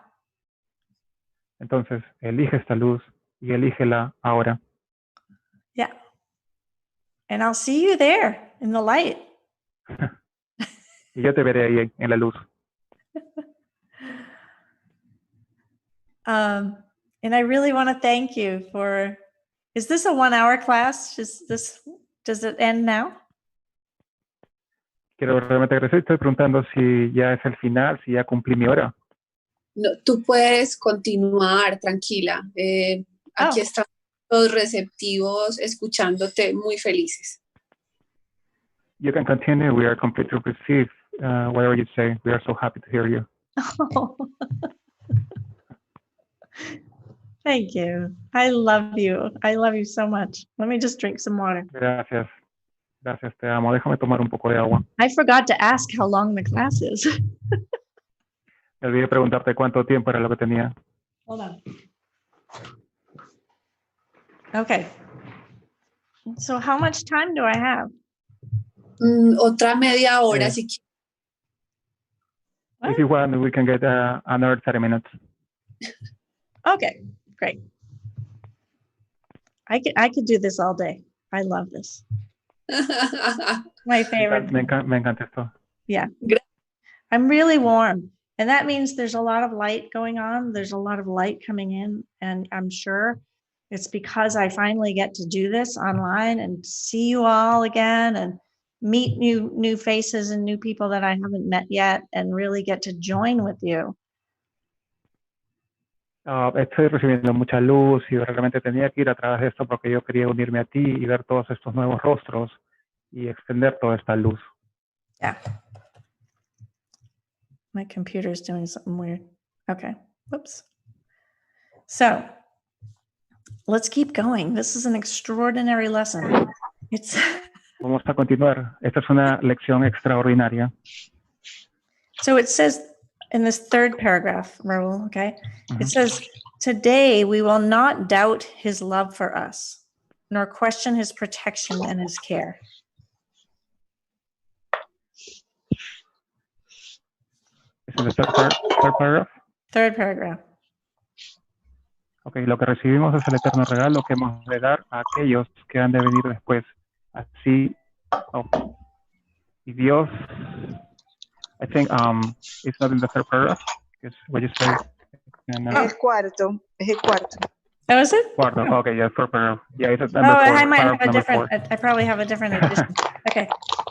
Entonces, elige esta luz y elígela ahora. Yeah. And I'll see you there in the light. Y yo te veré ahí en la luz. And I really want to thank you for, is this a 1 hour class? Does it end now? Quiero realmente agradecer. Estoy preguntando si ya es el final, si ya cumplí mi hora. No, tú puedes continuar, tranquila. Aquí estamos todos receptivos, escuchándote, muy felices. You can continue. We are completely received. Whatever you say, we are so happy to hear you. Oh. Thank you. I love you. I love you so much. Let me just drink some water. Gracias. Gracias, te amo. Déjame tomar un poco de agua. I forgot to ask how long the class is. Me olvidé preguntarte cuánto tiempo era lo que tenía. Hold on. Okay. So how much time do I have? Otra media hora, si quieres. If you want, we can get another 30 minutes. Okay, great. I could do this all day. I love this. My favorite. Me encanta esto. Yeah. I'm really warm. And that means there's a lot of light going on. There's a lot of light coming in. And I'm sure it's because I finally get to do this online and see you all again and meet new faces and new people that I haven't met yet and really get to join with you. Estoy recibiendo mucha luz y realmente tenía que ir a través de esto porque yo quería unirme a ti y ver todos estos nuevos rostros y extender toda esta luz. Yeah. My computer is doing something weird. Okay. Whoops. So let's keep going. This is an extraordinary lesson. Vamos a continuar. Esta es una lección extraordinaria. So it says in this third paragraph, Raul, okay? It says, today we will not doubt his love for us, nor question his protection and his care. ¿Es en el third paragraph? Third paragraph. Ok, lo que recibimos es el eterno regalo que hemos de dar a aquellos que han de venir después. Así, y Dios, I think it's not in the third paragraph. It's what you say. Es el cuarto. Oh, is it? Cuarto. Okay, yeah, third paragraph. Yeah, it's number four. I might have a number different. four. I probably have a different edition. Okay.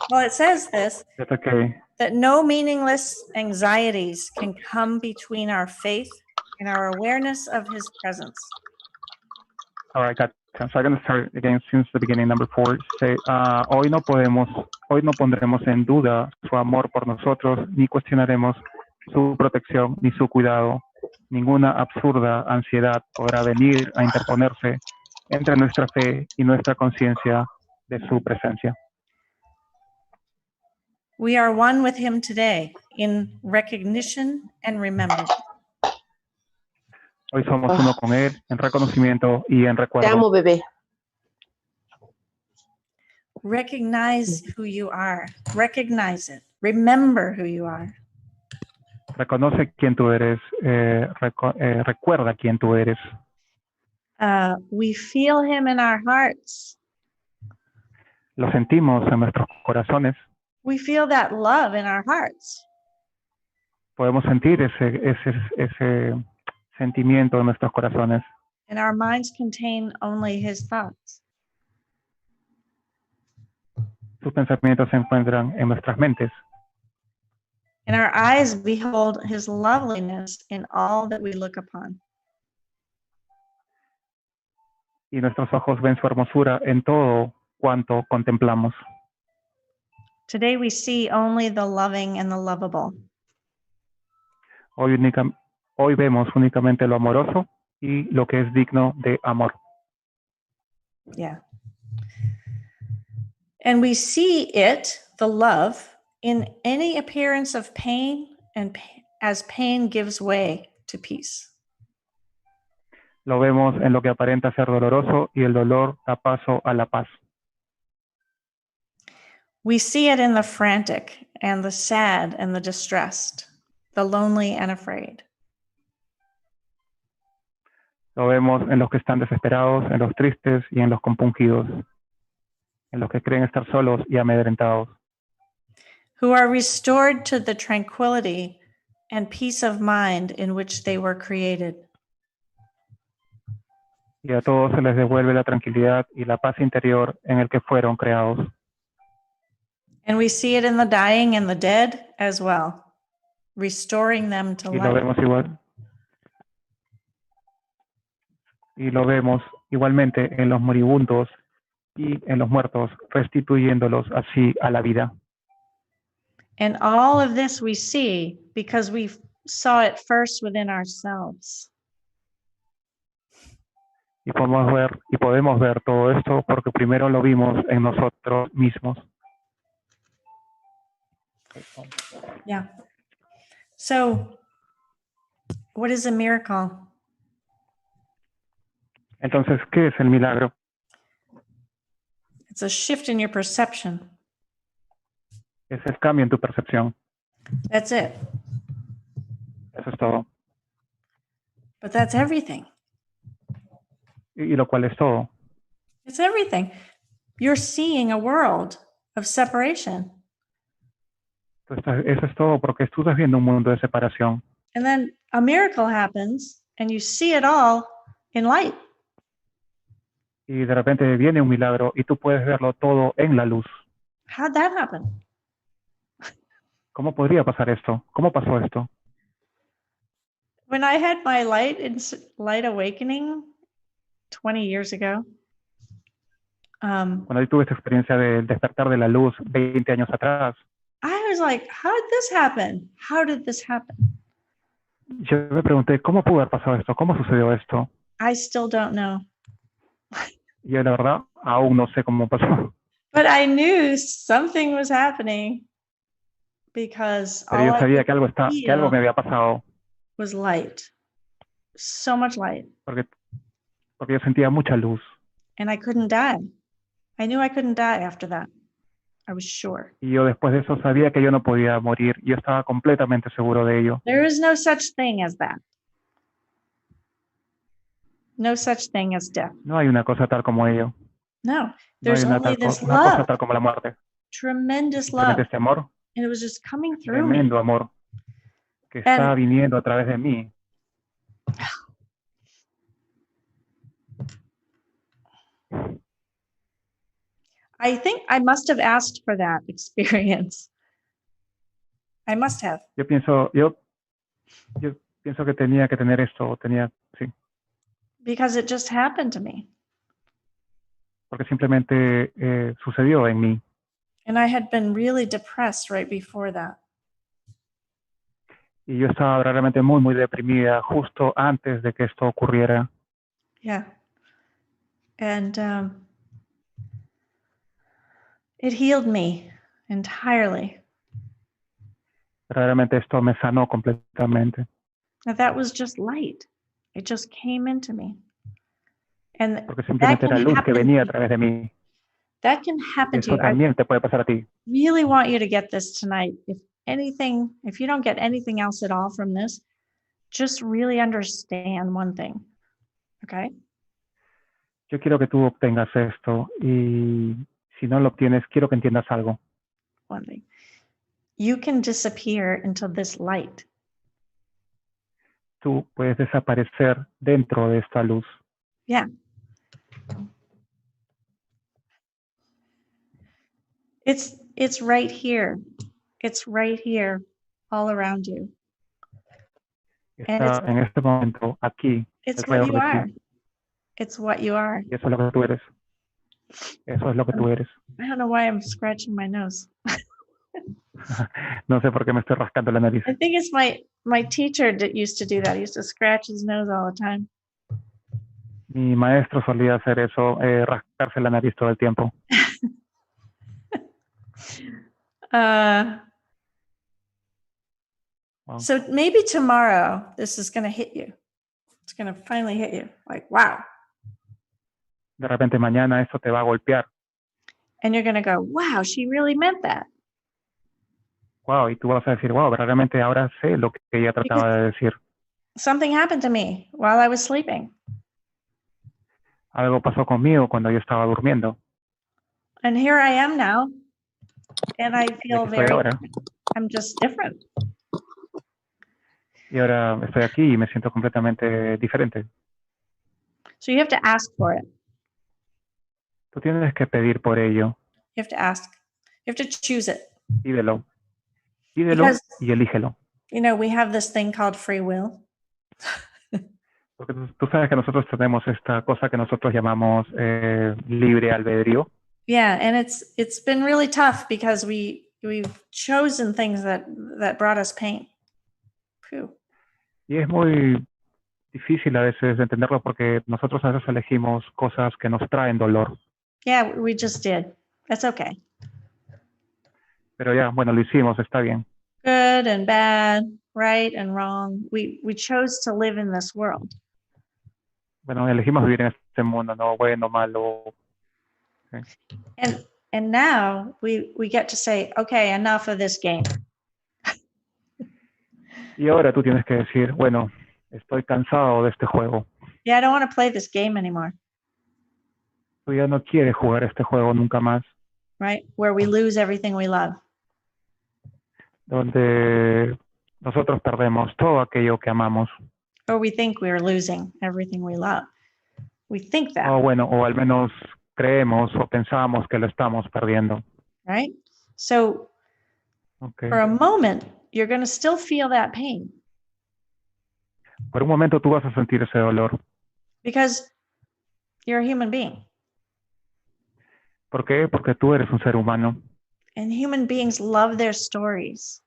Well, it says this. That's okay. That no meaningless anxieties can come between our faith and our awareness of his presence. All right, got it. So I'm going to start again since the beginning. Number 4. Say, hoy no pondremos en duda su amor por nosotros, ni cuestionaremos su protección ni su cuidado. Ninguna absurda ansiedad podrá venir a interponerse entre nuestra fe y nuestra conciencia de su presencia. We are one with him today in recognition and remembrance. Hoy somos uno con él en reconocimiento y en recuerdo. Te amo, bebé. Recognize who you are. Recognize it. Remember who you are. Reconoce quién tú eres. Recuerda quién tú eres. We feel him in our hearts. Lo sentimos en nuestros corazones. We feel that love in our hearts. Podemos sentir ese sentimiento en nuestros corazones. And our minds contain only his thoughts. Sus pensamientos se encuentran en nuestras mentes. And our eyes behold his loveliness in all that we look upon. Y nuestros ojos ven su hermosura en todo cuanto contemplamos. Today we see only the loving and the lovable. Hoy vemos únicamente lo amoroso y lo que es digno de amor. Yeah. And we see it, the love, in any appearance of pain, and as pain gives way to peace. Lo vemos en lo que aparenta ser doloroso y el dolor da paso a la paz. We see it in the frantic and the sad and the distressed, the lonely and afraid. Lo vemos en los que están desesperados, en los tristes y en los compungidos, en los que creen estar solos y amedrentados. Who are restored to the tranquility and peace of mind in which they were created. Y a todos se les devuelve la tranquilidad y la paz interior en el que fueron creados. And we see it in the dying and the dead as well, restoring them to Y lo life. vemos igual. Y lo vemos igualmente en los moribundos y en los muertos, restituyéndolos así a la vida. And all of this we see because we saw it first within ourselves. Y podemos ver todo esto porque primero lo vimos en nosotros mismos. Yeah. So, what is a miracle? Entonces, ¿qué es el milagro? It's a shift in your perception. Es el cambio en tu percepción. That's it. Eso es todo. But that's everything. Y lo cual es todo. It's everything. You're seeing a world of separation. Eso es todo porque tú estás viendo un mundo de separación. And then a miracle happens and you see it all in light. Y de repente viene un milagro y tú puedes verlo todo en la luz. How'd that happen? ¿Cómo podría pasar esto? ¿Cómo pasó esto? When I had my light awakening 20 years ago, Cuando yo tuve esta experiencia del despertar de la luz 20 años atrás, I was like, how did this happen? How did this happen? yo me pregunté, ¿cómo pudo haber pasado esto? ¿Cómo sucedió esto? I still don't know. Y yo la verdad aún no sé cómo pasó. But I knew something was happening because Pero all yo I sabía could que algo me había pasado was light. So much light. porque yo sentía mucha luz. And I couldn't die. I knew I couldn't die after that. I was sure. Y yo después de eso sabía que yo no podía morir. Yo estaba completamente seguro de ello. There is no such thing as that. No such thing as death. No hay una cosa tal como ello. No, No there's hay only this una cosa love, tal como la muerte. tremendous Simplemente love. este amor, And it was just coming through me. tremendo amor, que está viniendo a través de mí. I think I must have asked for that experience. I must have. Yo pienso que tenía que tener esto, sí, Because it just happened to me. porque simplemente sucedió en mí. And I had been really depressed right before that. Y yo estaba realmente muy, muy deprimida justo antes de que esto ocurriera. Yeah. And it healed me entirely. Realmente esto me sanó completamente. Now that was just light. It just came into me. And Porque simplemente that era can luz que happen venía a to you. través de mí. That can Y happen to eso you. I también te puede pasar a ti. really want you to get this tonight. If you don't get anything else at all from this, just really understand one thing. Okay? Yo quiero que tú obtengas esto y si no lo obtienes, quiero que entiendas algo. One thing. You can disappear into this light. Tú puedes desaparecer dentro de esta luz. Yeah. It's right here. It's right here all around you. Está en este momento aquí. It's what you alrededor de are. ti. It's what you are. Y eso es lo que tú eres. Eso es lo que tú eres. I don't know why I'm scratching my nose. No sé por qué me estoy rascando la nariz. I think it's my teacher that used to do that. He used to scratch his nose all the time. Mi maestro solía hacer eso, rascarse la nariz todo el tiempo. Wow. So maybe tomorrow this is going to hit you. It's going to finally hit you. Like, wow. De repente mañana eso te va a golpear. And you're going to go, wow, she really meant that. Wow, y tú vas a decir, wow, realmente ahora sé lo que ella trataba de decir. Something happened to me while I was sleeping. Algo pasó conmigo cuando yo estaba durmiendo. And here I am now. And I feel I'm just different. Y ahora estoy aquí y me siento completamente diferente. So you have to ask for it. Tú tienes que pedir por ello. You have to ask. You have to choose it. Pídelo. Pídelo y elígelo. You know, we have this thing called free will. Porque tú sabes que nosotros tenemos esta cosa que nosotros llamamos libre albedrío. Yeah, and it's been really tough because we've chosen things that brought us pain. Whew. Y es muy difícil a veces de entenderlo porque nosotros a veces elegimos cosas que nos traen dolor. Yeah, we just did. That's okay. Pero ya, bueno, lo hicimos, está bien. Good and bad, right and wrong. We chose to live in this world. Bueno, elegimos vivir en este mundo, no bueno, malo. Okay. And now we get to say, okay, enough of this game. Y ahora tú tienes que decir, bueno, estoy cansado de este juego. Yeah, I don't want to play this game anymore. Tú ya no quieres jugar este juego nunca más. Right? Where we lose everything we love. Donde nosotros perdemos todo aquello que amamos. Or we think we are losing everything we love. We think that. O bueno, o al menos creemos o pensamos que lo estamos perdiendo. Right? So Okay. for a moment, you're going to still feel that pain. Por un momento tú vas a sentir ese dolor. Because you're a human being. ¿Por qué? Porque tú eres un ser humano. And human beings love their stories.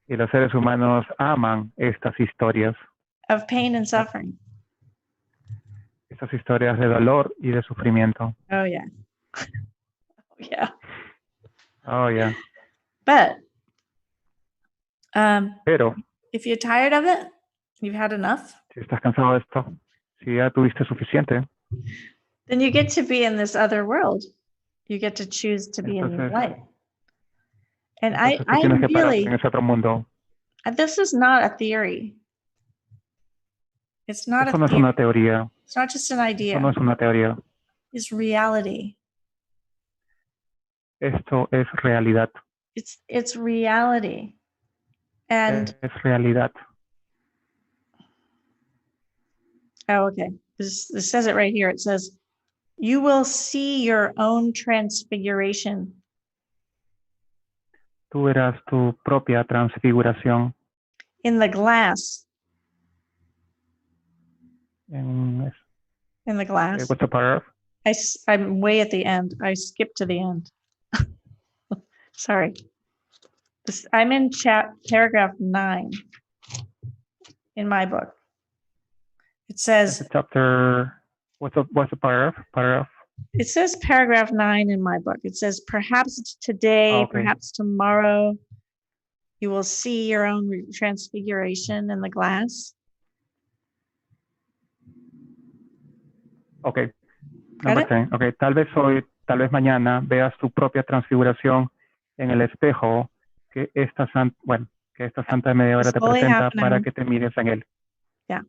Y los seres humanos aman estas historias. Of pain and suffering. Estas historias de dolor y de sufrimiento. Oh, yeah. Oh, yeah. Oh, yeah. But Pero if you're tired of it, you've had enough, si estás cansado de esto, si ya tuviste suficiente, then you get to be in this other world. You get to choose to be in the entonces, light. And entonces tú I tienes que pararte really, en ese otro mundo. this is not a theory. It's not Eso a no es theory. una teoría. It's not just an Eso idea. no es una teoría. It's reality. Esto es realidad. It's reality. And Es realidad. oh, okay. This says it right here. It says, you will see your own transfiguration. Tú verás tu propia transfiguración. In the glass. En The glass. what's the paragraph? I'm way at the end. I skipped to the end. Sorry. I'm in paragraph 9 in my book. It says, Chapter, what's the paragraph? It says paragraph 9 in my book. It says, perhaps today, Okay. perhaps tomorrow, you will see your own transfiguration in the glass. Okay. Number 10. Okay. Tal vez hoy, tal vez mañana veas tu propia transfiguración en el espejo que esta santa de media hora te Slowly presenta happening. para que te mires en él. Yeah.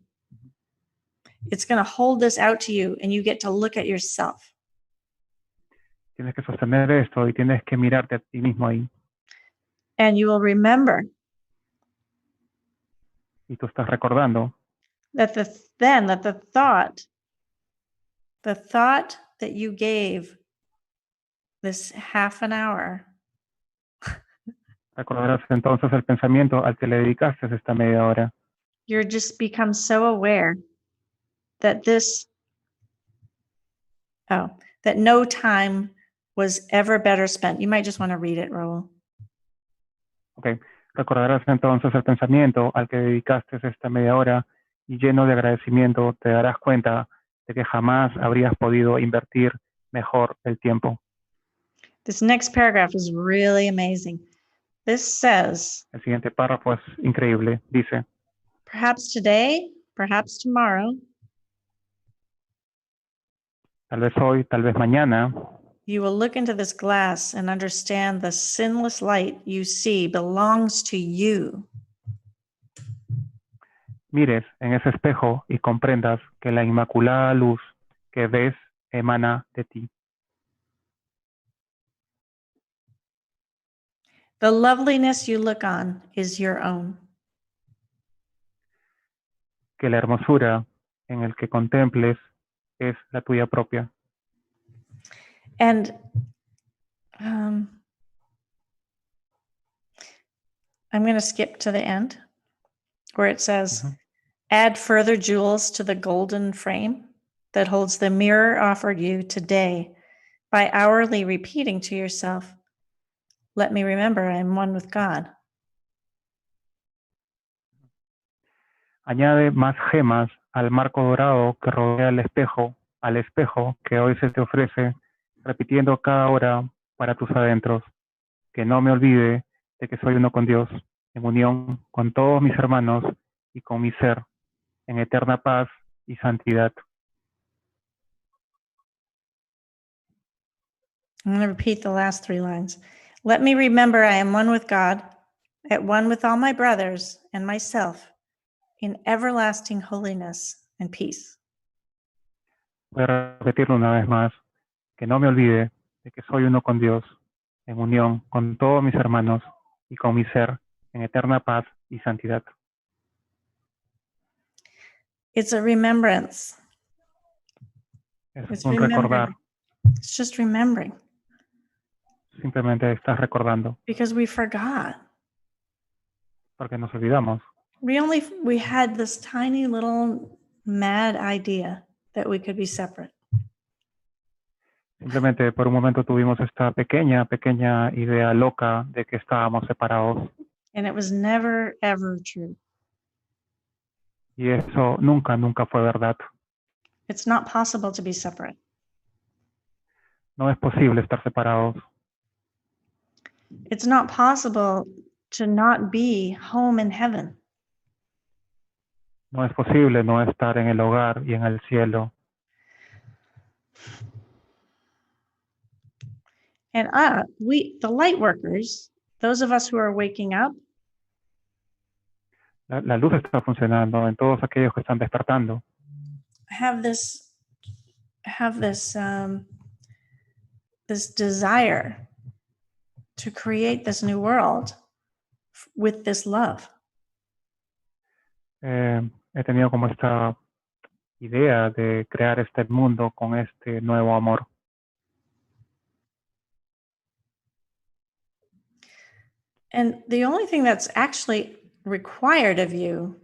It's going to hold this out to you and you get to look at yourself. Tienes que sostener esto y tienes que mirarte a ti mismo ahí. And you will remember Y tú estás recordando that the thought that you gave this half an hour recordarás entonces el pensamiento al que le dedicaste esta media hora. you're just become so aware that that no time was ever better spent. You might just want to read it, Raul. Okay. Recordarás entonces el pensamiento al que dedicaste esta media hora y lleno de agradecimiento te darás cuenta de que jamás habrías podido invertir mejor el tiempo. This next paragraph is really amazing. This says, El siguiente párrafo es increíble. Dice, perhaps today, perhaps tomorrow, tal vez hoy, tal vez mañana, you will look into this glass and understand the sinless light you see belongs to you. mires en ese espejo y comprendas que la inmaculada luz que ves emana de ti. The loveliness you look on is your own. Que la hermosura en el que contemples es la tuya propia. And I'm going to skip to the end where it says, add further jewels to the golden frame that holds the mirror offered you today by hourly repeating to yourself, let me remember I am one with God. Añade más gemas al marco dorado que rodea al espejo que hoy se te ofrece, repitiendo cada hora para tus adentros, que no me olvide de que soy uno con Dios, en unión con todos mis hermanos y con mi ser, en eterna paz y santidad. I'm going to repeat the last 3 lines. Let me remember I am one with God, at one with all my brothers and myself, in everlasting holiness and peace. Voy a repetirlo una vez más, que no me olvide de que soy uno con Dios, en unión con todos mis hermanos y con mi ser, en eterna paz y santidad. It's a remembrance. Es It's un recordar, It's just remembering simplemente estás recordando, because we forgot. porque nos olvidamos. We had this tiny little mad idea that we could be separate. Simplemente por un momento tuvimos esta pequeña idea loca de que estábamos separados. And it was never, ever true. Y eso nunca fue verdad. It's not possible to be separate. No es posible estar separados. It's not possible to not be home in heaven. No es posible no estar en el hogar y en el cielo. And the light workers, those of us who are waking up, La luz está funcionando en todos aquellos que están despertando. have this desire to create this new world with this love. He tenido como esta idea de crear este mundo con este nuevo amor. And the only thing that's actually required of you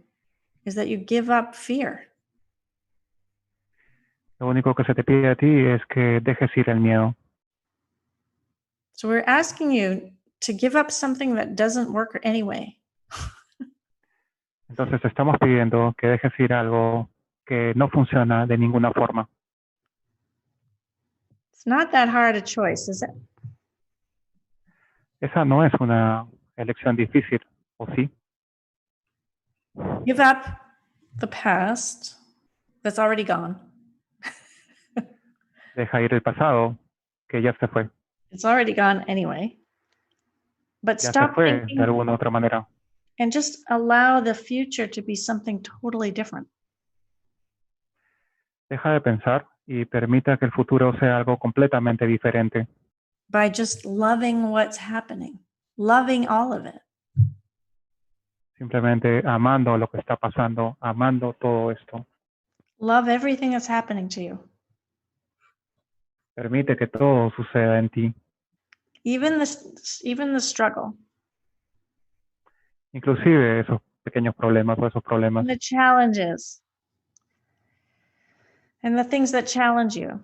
is that you give up fear. Lo único que se te pide a ti es que dejes ir el miedo. So we're asking you to give up something that doesn't work anyway. Entonces te estamos pidiendo que dejes ir algo que no funciona de ninguna forma. It's not that hard a choice, is it? Esa no es una elección difícil, ¿o sí? Give up the past that's already gone. Deja ir el pasado, que ya se fue. It's already gone anyway. But Ya se stop fue de thinking alguna otra manera. and just allow the future to be something totally different. Deja de pensar y permita que el futuro sea algo completamente diferente. By just loving what's happening, loving all of it. Simplemente amando lo que está pasando, amando todo esto. Love everything that's happening to you. Permite que todo suceda en ti. Even the struggle, Inclusive esos pequeños problemas o esos problemas. and the challenges, and the things that challenge you.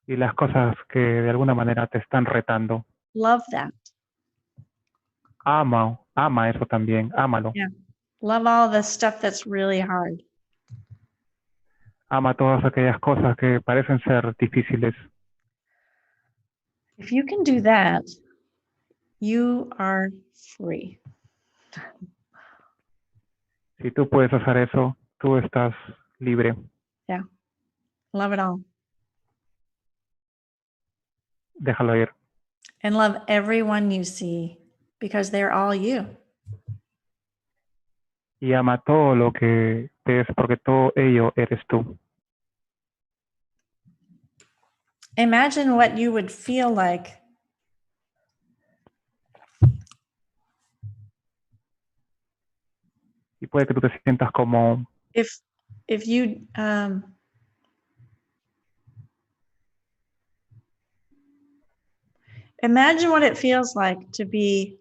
Y las cosas que de alguna manera te están retando. Love that. Ama eso también, ámalo. Yeah. Love all the stuff that's really hard. Ama todas aquellas cosas que parecen ser difíciles. If you can do that, you are free. Si tú puedes hacer eso, tú estás libre. Love it all. Déjalo ir. And love everyone you see because they're all you. Y ama todo lo que ves porque todo ello eres tú. Imagine what you would feel like Y puede que tú te sientas como if you imagine what it feels like to be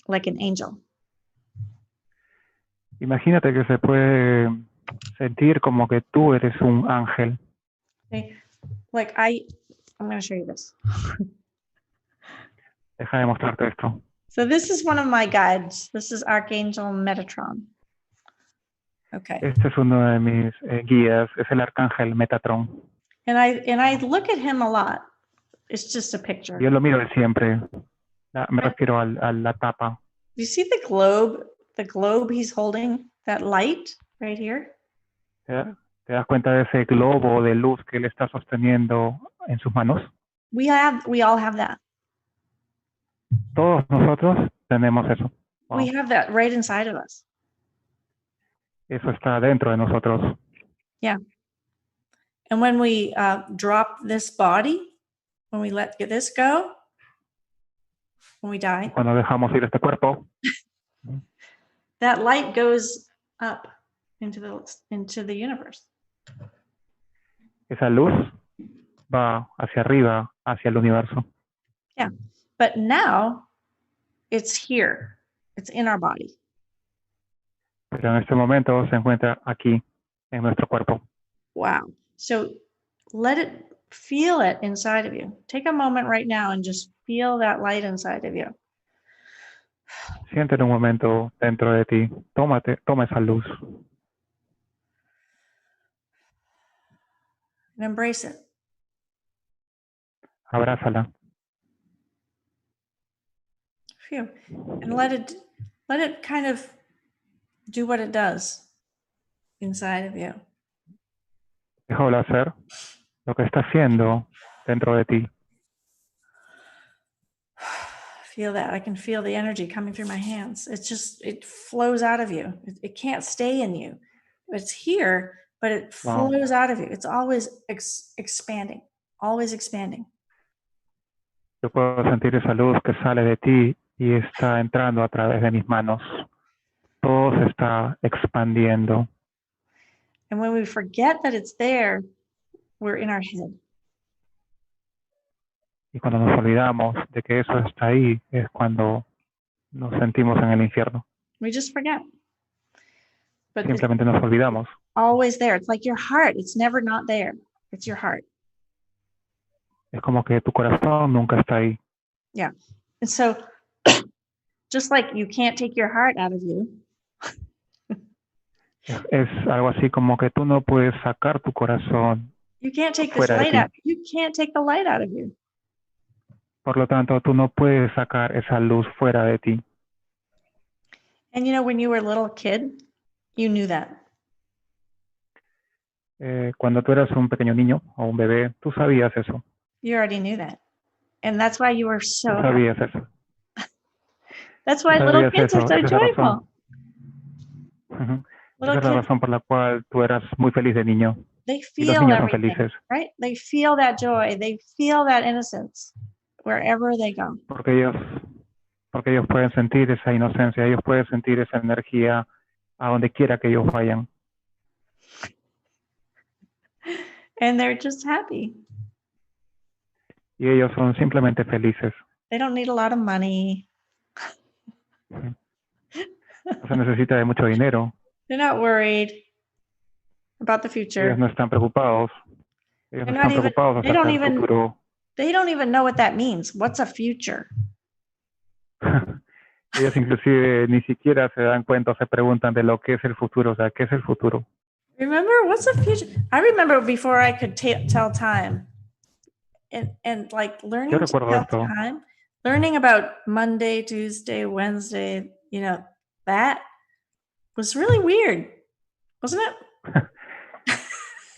like an angel. imagínate que se puede sentir como que tú eres un ángel. Okay? I'm going to show you this. Deja de mostrarte esto. So this is one of my guides. This is Archangel Metatron. Okay. Este es uno de mis guías, es el arcángel Metatron. And I look at him a lot. It's just a picture. Yo lo miro de siempre. Me refiero a la tapa. You see the globe? The globe he's holding, that light right here? ¿Te das cuenta de ese globo de luz que él está sosteniendo en sus manos? We all have that. Todos nosotros tenemos eso. Wow. We have that right inside of us. Eso está dentro de nosotros. Yeah. And when we drop this body, when we let this go, when we die, Cuando dejamos ir este cuerpo, that light goes up into the universe. esa luz va hacia arriba, hacia el universo. Yeah. But now it's here. It's in our body. Pero en este momento se encuentra aquí, en nuestro cuerpo. Wow. So feel it inside of you. Take a moment right now and just feel that light inside of you. Siente un momento dentro de ti. Toma esa luz. And embrace it. Abrázala. Phew. And let it kind of do what it does inside of you. Déjalo hacer lo que está haciendo dentro de ti. Feel that. I can feel the energy coming through my hands. It flows out of you. It can't stay in you. It's here, but it flows out of you. It's always expanding, always expanding. Yo puedo sentir esa luz que sale de ti y está entrando a través de mis manos. Todo se está expandiendo. And when we forget that it's there, we're in our head. Y cuando nos olvidamos de que eso está ahí, es cuando nos sentimos en el infierno. We just forget. But Simplemente nos olvidamos. Always there. It's like your heart. It's never not there. It's your heart. Es como que tu corazón nunca está ahí. Yeah. And so, just like you can't take your heart out of you. Es algo así como que tú no puedes sacar tu corazón. You can't take this light out. You can't take the light out of you. Por lo tanto, tú no puedes sacar esa luz fuera de ti. And you know, when you were a little kid, you knew that. Cuando tú eras un pequeño niño o un bebé, tú sabías eso. You already knew that. And that's why you were so Tú sabías eso. That's why little kids are so joyful. Esa es la razón por la cual tú eras muy feliz de niño. They Y los feel niños son everything, felices. right? They feel that joy. They feel that innocence wherever they go. Porque ellos pueden sentir esa inocencia, ellos pueden sentir esa energía a donde quiera que ellos vayan. And they're just happy. Y ellos son simplemente felices. They don't need a lot of money. No se necesita de mucho dinero. They're not worried about the future. Ellos no están preocupados. Ellos no están preocupados acerca del futuro. They don't even know what that means. What's a future? Ellos inclusive ni siquiera se dan cuenta o se preguntan de lo que es el futuro. O sea, ¿qué es el futuro? Remember, what's the future? I remember before I could tell time. And like learning to tell time, learning about Monday, Tuesday, Wednesday, you know, that was really weird, wasn't it?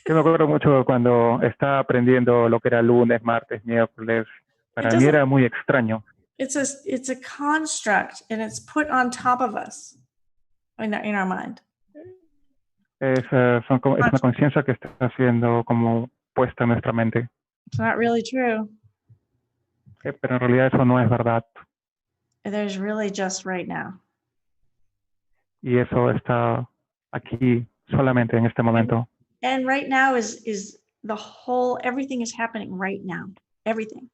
Yo me acuerdo mucho cuando estaba aprendiendo lo que era lunes, martes, miércoles. Para mí era muy extraño. It's a construct, and it's put on top of us in our mind. Es una conciencia que está siendo como puesta en nuestra mente. It's not really true. Pero en realidad eso no es verdad. There's really just right now. Y eso está aquí solamente en este momento. And right now is the whole, everything is happening right now. Everything.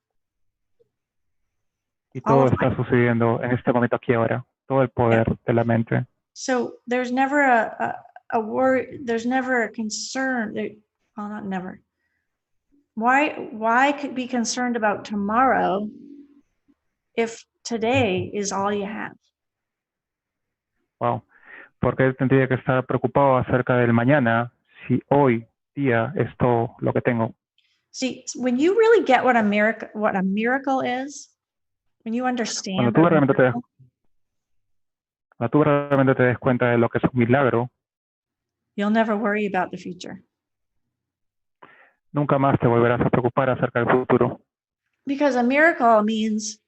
Y todo está sucediendo en este momento aquí ahora. Todo el poder de la mente. So there's never a worry, there's never a concern. Well, not never. Why could be concerned about tomorrow if today is all you have. Wow. ¿Por qué tendría que estar preocupado acerca del mañana si hoy día es todo lo que tengo? See, when you really get what a miracle is, when you understand Cuando tú realmente te des cuenta de lo que es un milagro, you'll never worry about the future. nunca más te volverás a preocupar acerca del futuro. Because a miracle means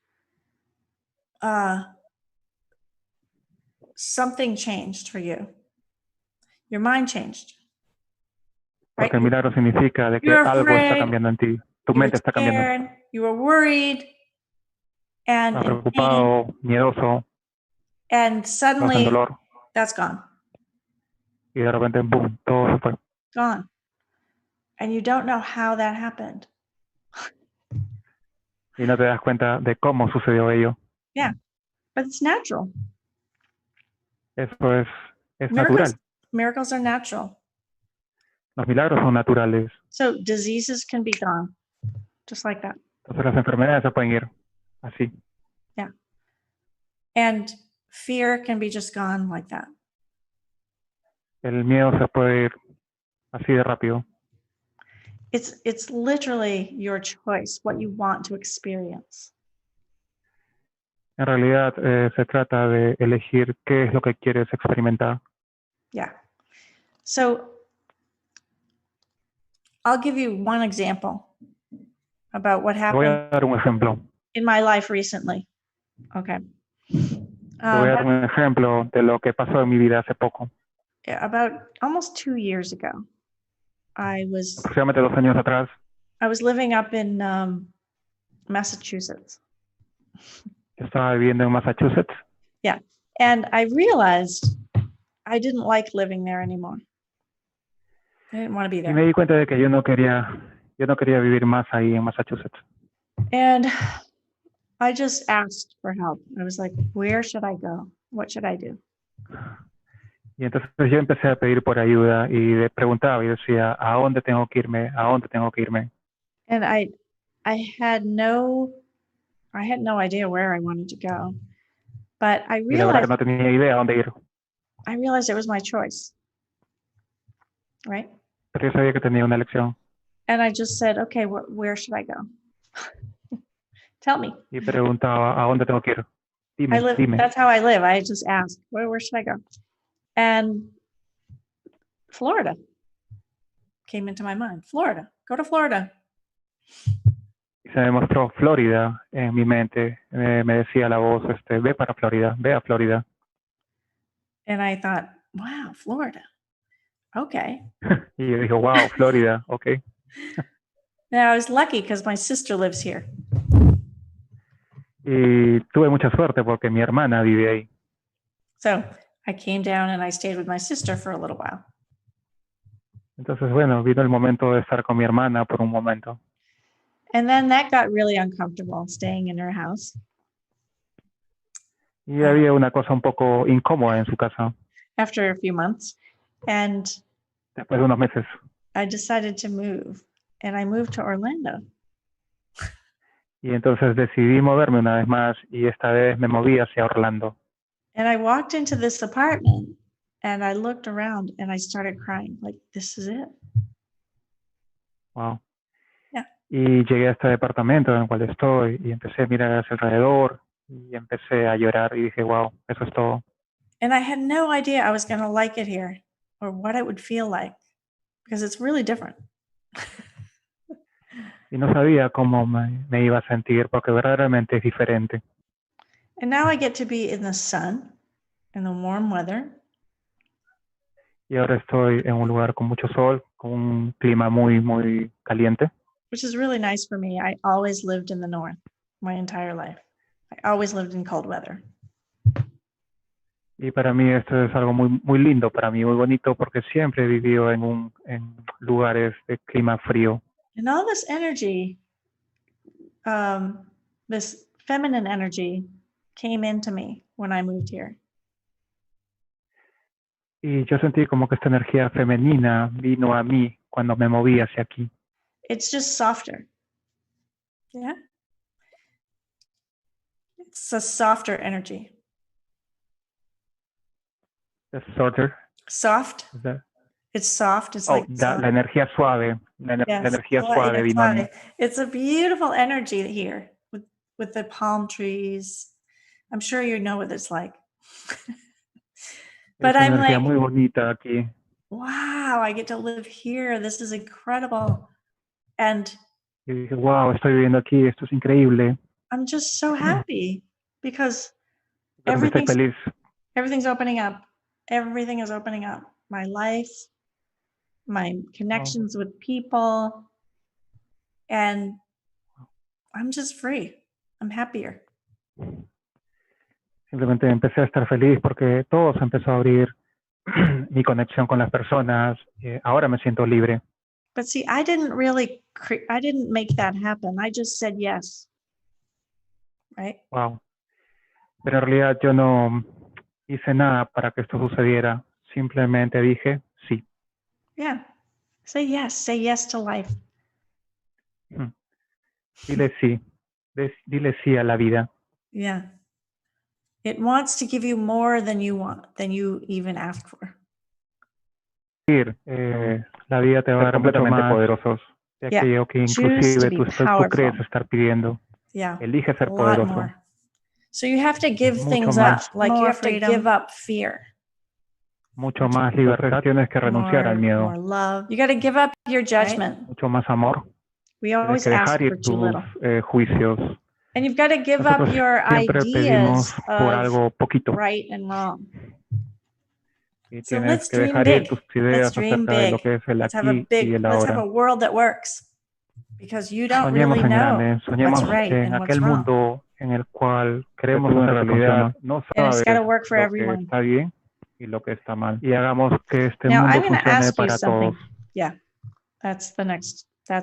something changed for you. Your mind changed. Porque el milagro significa de que You're algo está afraid, cambiando en ti. Tu you were mente está cambiando. scared, you were worried, and Estás in pain, preocupado, miedoso, and estás en suddenly dolor. that's gone. Y de repente, boom, todo se fue. Gone. And you don't know how that happened. Y no te das cuenta de cómo sucedió ello. Yeah, but it's natural. Eso es natural. Miracles are natural. Los milagros son naturales. So diseases can be gone, just like that. Entonces las enfermedades se pueden ir así. Yeah. And fear can be just gone like that. El miedo se puede ir así de rápido. It's literally your choice, what you want to experience. En realidad se trata de elegir qué es lo que quieres experimentar. Yeah. So I'll give you one example about what Te voy happened a dar un ejemplo. in my life recently. Okay. Te voy a dar un ejemplo de lo que pasó en mi vida hace poco. About almost 2 years ago, Aproximadamente 2 años atrás, I was living up in Massachusetts. estaba viviendo en Massachusetts. Yeah. And I realized I didn't like living there anymore. I didn't want to be Y there. me di cuenta de que yo no quería vivir más ahí en Massachusetts. And I just asked for help. I was like, where should I go? What should I do? Y entonces yo empecé a pedir por ayuda y preguntaba y decía, ¿a dónde tengo que irme? ¿A dónde tengo que irme? And I had no idea where I wanted to go. But Y la verdad que no tenía idea a dónde ir. I realized it was my choice. Right? Pero yo sabía que tenía una elección. And I just said, okay, where should I go? Tell me. Y preguntaba, ¿a dónde tengo que ir? Dime. That's how I live. I just ask, where should I go? And Florida came into my mind. Florida. Go to Florida. Y se me mostró Florida en mi mente. Me decía la voz, ve para Florida, ve a Florida. And I thought, wow, Florida. Okay. Y yo dije, wow, Florida, okay. Now I was lucky because my sister lives here. Y tuve mucha suerte porque mi hermana vive ahí. So I came down and I stayed with my sister for a little while. Entonces, bueno, vino el momento de estar con mi hermana por un momento. And then that got really uncomfortable, staying in her house. Y había una cosa un poco incómoda en su casa. After a few months. And después de unos meses, I decided to move. And I moved to Orlando. Y entonces decidí moverme una vez más y esta vez me moví hacia Orlando. And I walked into this apartment and I looked around and I started crying, like, this is it. Wow. Yeah. Y llegué a este departamento en el cual estoy y empecé a mirar hacia alrededor y empecé a llorar y dije, wow, eso es todo. And I had no idea I was going to like it here or what it would feel like because it's really different. Y no sabía cómo me iba a sentir porque verdaderamente es diferente. And now I get to be in the sun, in the warm weather. Y ahora estoy en un lugar con mucho sol, con un clima muy, muy caliente. Which is really nice for me. I always lived in the north my entire life. I always lived in cold weather. Y para mí esto es algo muy, muy lindo, para mí muy bonito, porque siempre he vivido en lugares de clima frío. And all this energy, this feminine energy came into me when I moved here. Y yo sentí como que esta energía femenina vino a mí cuando me moví hacia aquí. It's just softer. Yeah. It's a softer energy. The sorter. Soft. Is that? It's soft. It's Oh, like soft. la energía suave. La Yes, energía suave, suave vino a mí. suave. It's a beautiful energy here with the palm trees. I'm sure you know what it's like. But Es una I'm energía like, muy bonita aquí. wow, I get to live here. This is incredible. And Y dije, wow, estoy viviendo aquí, esto es increíble. I'm just so happy because Pero estoy feliz. everything's opening up. Everything is opening up. My life, my connections with people, and I'm just free. I'm happier. Simplemente empecé a estar feliz porque todo se empezó a abrir. Mi conexión con las personas. Ahora me siento libre. But see, I didn't make that happen. I just said yes. Right? Wow. Pero en realidad yo no hice nada para que esto sucediera. Simplemente dije sí. Yeah. Say yes. Say yes to life. Dile sí. Dile sí a la vida. Yeah. It wants to give you more than you even asked for. La vida te va a dar completamente poderosos de aquello que inclusive tú crees estar pidiendo. Yeah. Elige ser A lot poderoso. more. So you have to give Mucho things más. up. Like you have to give up fear. Mucho más libertad. Tienes que renunciar al miedo. More love. You got to give up your judgment. Mucho más amor. We Tienes always que ask dejar ir for too tus little. juicios. And you've got to give up Nosotros your siempre pedimos ideas por of algo poquito. right and wrong. Y So tienes let's que dream dejar ir big. tus ideas Let's dream acerca de lo big. que es el Let's have a aquí y el let's have a ahora. world that works. Because you don't Soñemos really en know grande, soñemos what's right en and what's aquel wrong. mundo en el cual queremos hacer que funcione. No And it's sabes got to work for lo everyone. que está bien y lo que está mal. Y hagamos que este Now mundo I'm going to funcione ask you para something. todos. Yeah. That's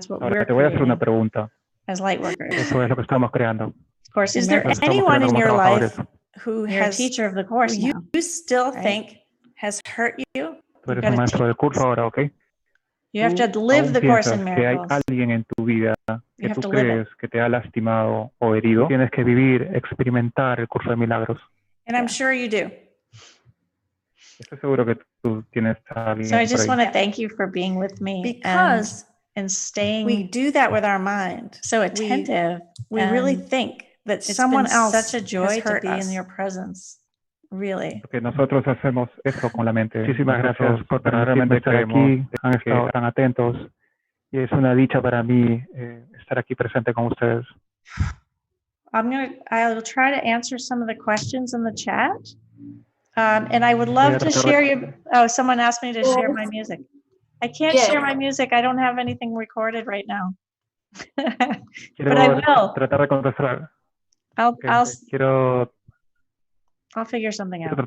what Ahora we're te voy a hacer una creating pregunta. as light workers. Eso es lo que estamos creando. Of course, is Lo there que estamos anyone creando in como your trabajadores. life who has a teacher of the course you still think has hurt you? Tú eres un maestro del curso ahora, ¿ok? You have to ¿Tú live aún the Course in piensas que hay Miracles. alguien en tu vida que You have tú to live crees que te ha lastimado o herido? Tienes que vivir, experimentar el curso de milagros. And I'm sure you do. Estoy seguro que tú tienes a alguien So I por just ahí. want to thank you for being with me because and staying. We do that with our mind. So attentive. We really think that someone else such a joy to be in your presence. Really. Porque nosotros hacemos eso con la mente. Muchísimas gracias por verdaderamente estar aquí. Han estado tan atentos. Y es una dicha para mí estar aquí presente con ustedes. I'll try to answer some of the questions in the chat. And I would love to share you. Oh, someone asked me to share my music. I can't share my music. I don't have anything recorded right now. But I will. Tratar de contestar. I'll figure something out. Quiero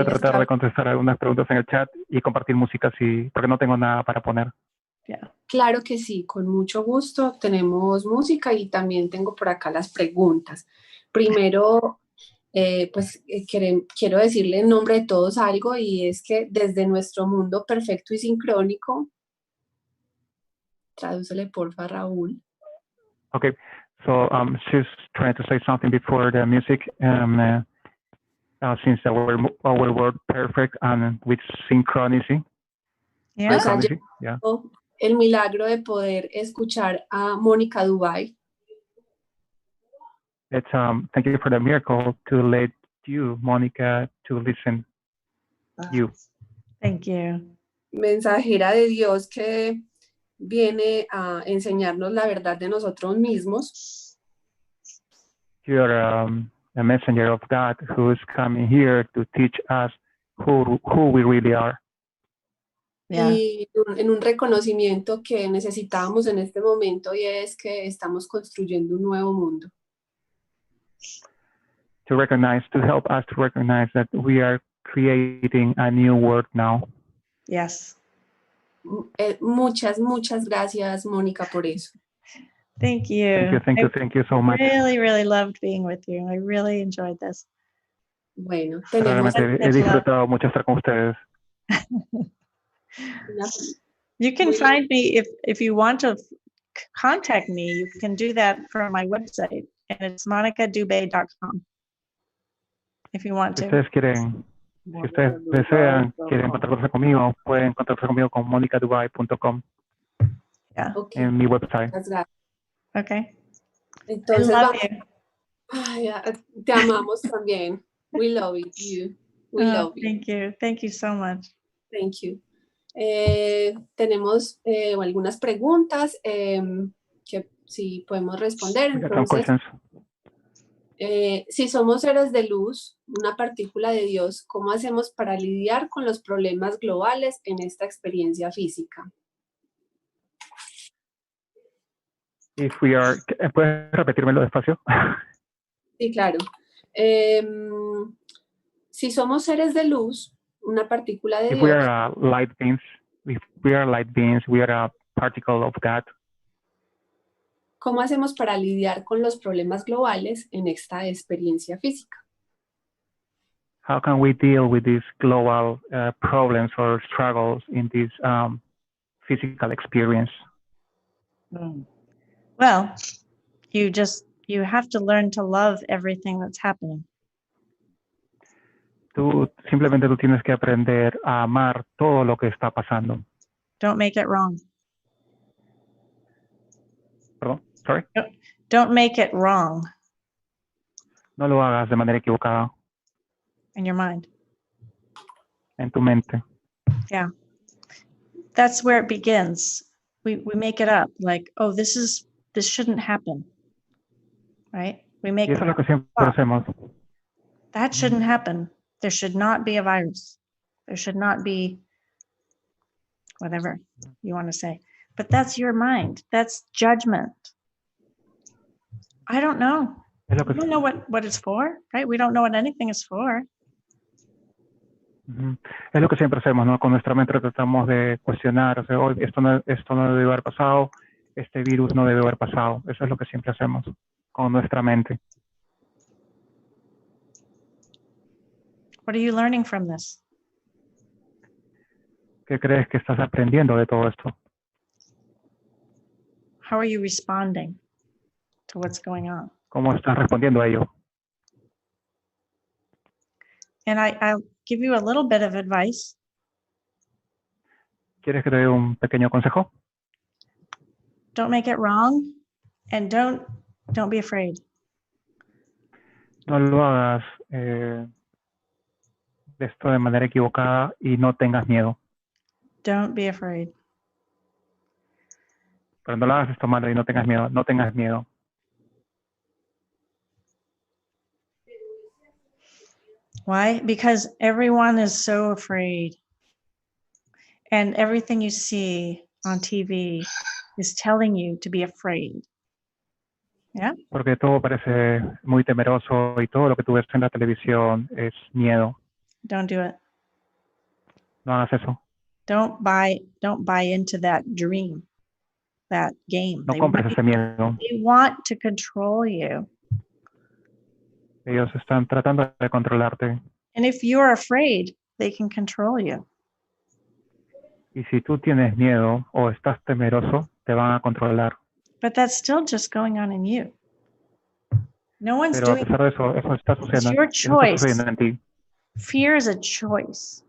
tratar de contestar algunas preguntas en el chat y compartir música porque no tengo nada para poner. Yeah. Claro que sí, con mucho gusto. Tenemos música y también tengo por acá las preguntas. Primero, quiero decirle en nombre de todos algo, y es que desde nuestro mundo perfecto y sincrónico, tradúcele porfa, Raúl. Okay, so she's trying to say something before the music. Since our world perfect and with synchronicity. Yeah. Yeah. El milagro de poder escuchar a Mónica Dubay. It's thank you for the miracle to let you, Mónica, to listen. You. Thank you. Mensajera de Dios que viene a enseñarnos la verdad de nosotros mismos. You're a messenger of God who is coming here to teach us who we really are. Yeah. Y en un reconocimiento que necesitábamos en este momento, y es que estamos construyendo un nuevo mundo. To help us to recognize that we are creating a new world now. Yes. Muchas gracias, Mónica, por eso. Thank you. Thank you so much. I really loved being with you. I really enjoyed this. Bueno, realmente he disfrutado mucho estar con ustedes. You can find me if you want to contact me. You can do that from my website. and it's monicadubay.com. If you want Si to. ustedes quieren, si ustedes desean, quieren contactarse conmigo, pueden contactarse conmigo con monicadubai.com Yeah. Okay, en mi website. muchas gracias. Okay. Entonces, I love vamos. you. Ay, te amamos también. We love you. We love you. Thank you. Thank you so much. Thank you. Tenemos algunas preguntas que sí podemos responder. We got some Entonces, questions. si somos seres de luz, una partícula de Dios, ¿cómo hacemos para lidiar con los problemas globales en esta experiencia física? If we are, ¿puedes repetírmelo despacio? Sí, claro. Si somos seres de luz, una partícula de If we Dios, are light beings, if we are light beings, we are a particle of God. ¿cómo hacemos para lidiar con los problemas globales en esta experiencia física? How can we deal with these global problems or struggles in this physical experience? Well, you have to learn to love everything that's happening. Tú tienes que aprender a amar todo lo que está pasando. Don't make it wrong. Perdón, sorry. Don't make it wrong No lo hagas de manera equivocada in your mind. en tu mente. Yeah. That's where it begins. We make it up like, oh, this shouldn't happen. Right? We make Y eso es lo que siempre up. hacemos. That shouldn't happen. There should not be a virus. There should not be whatever you want to say. But that's your mind. That's judgment. I don't know. Es lo We que, don't know what it's for, right? We don't know what anything is for. es lo que siempre hacemos, ¿no? Con nuestra mente tratamos de cuestionar, o sea, "Oh, esto no debe haber pasado, este virus no debe haber pasado". Eso es lo que siempre hacemos con nuestra mente. What are you learning from this? ¿Qué crees que estás aprendiendo de todo esto? How are you responding to what's going on? ¿Cómo estás respondiendo a ello? And I'll give you a little bit of advice. ¿Quieres que te dé un pequeño consejo? Don't make it wrong, and don't be afraid. No lo hagas de esto de manera equivocada y no tengas miedo. Don't be afraid. Pero no lo hagas esto malo y no tengas miedo. No tengas miedo. Why? Because everyone is so afraid. And everything you see on TV is telling you to be afraid. Yeah? Porque todo parece muy temeroso y todo lo que tú ves en la televisión es miedo. Don't do it. No hagas eso. Don't buy into that dream, that game. No compres ese miedo. They want to control you. Ellos están tratando de controlarte. And if you're afraid, they can control you. Y si tú tienes miedo o estás temeroso, te van a controlar. But that's still just going on in you. No one's Pero a doing pesar de eso, eso está sucediendo, your eso está choice. sucediendo en ti. Fear is a choice.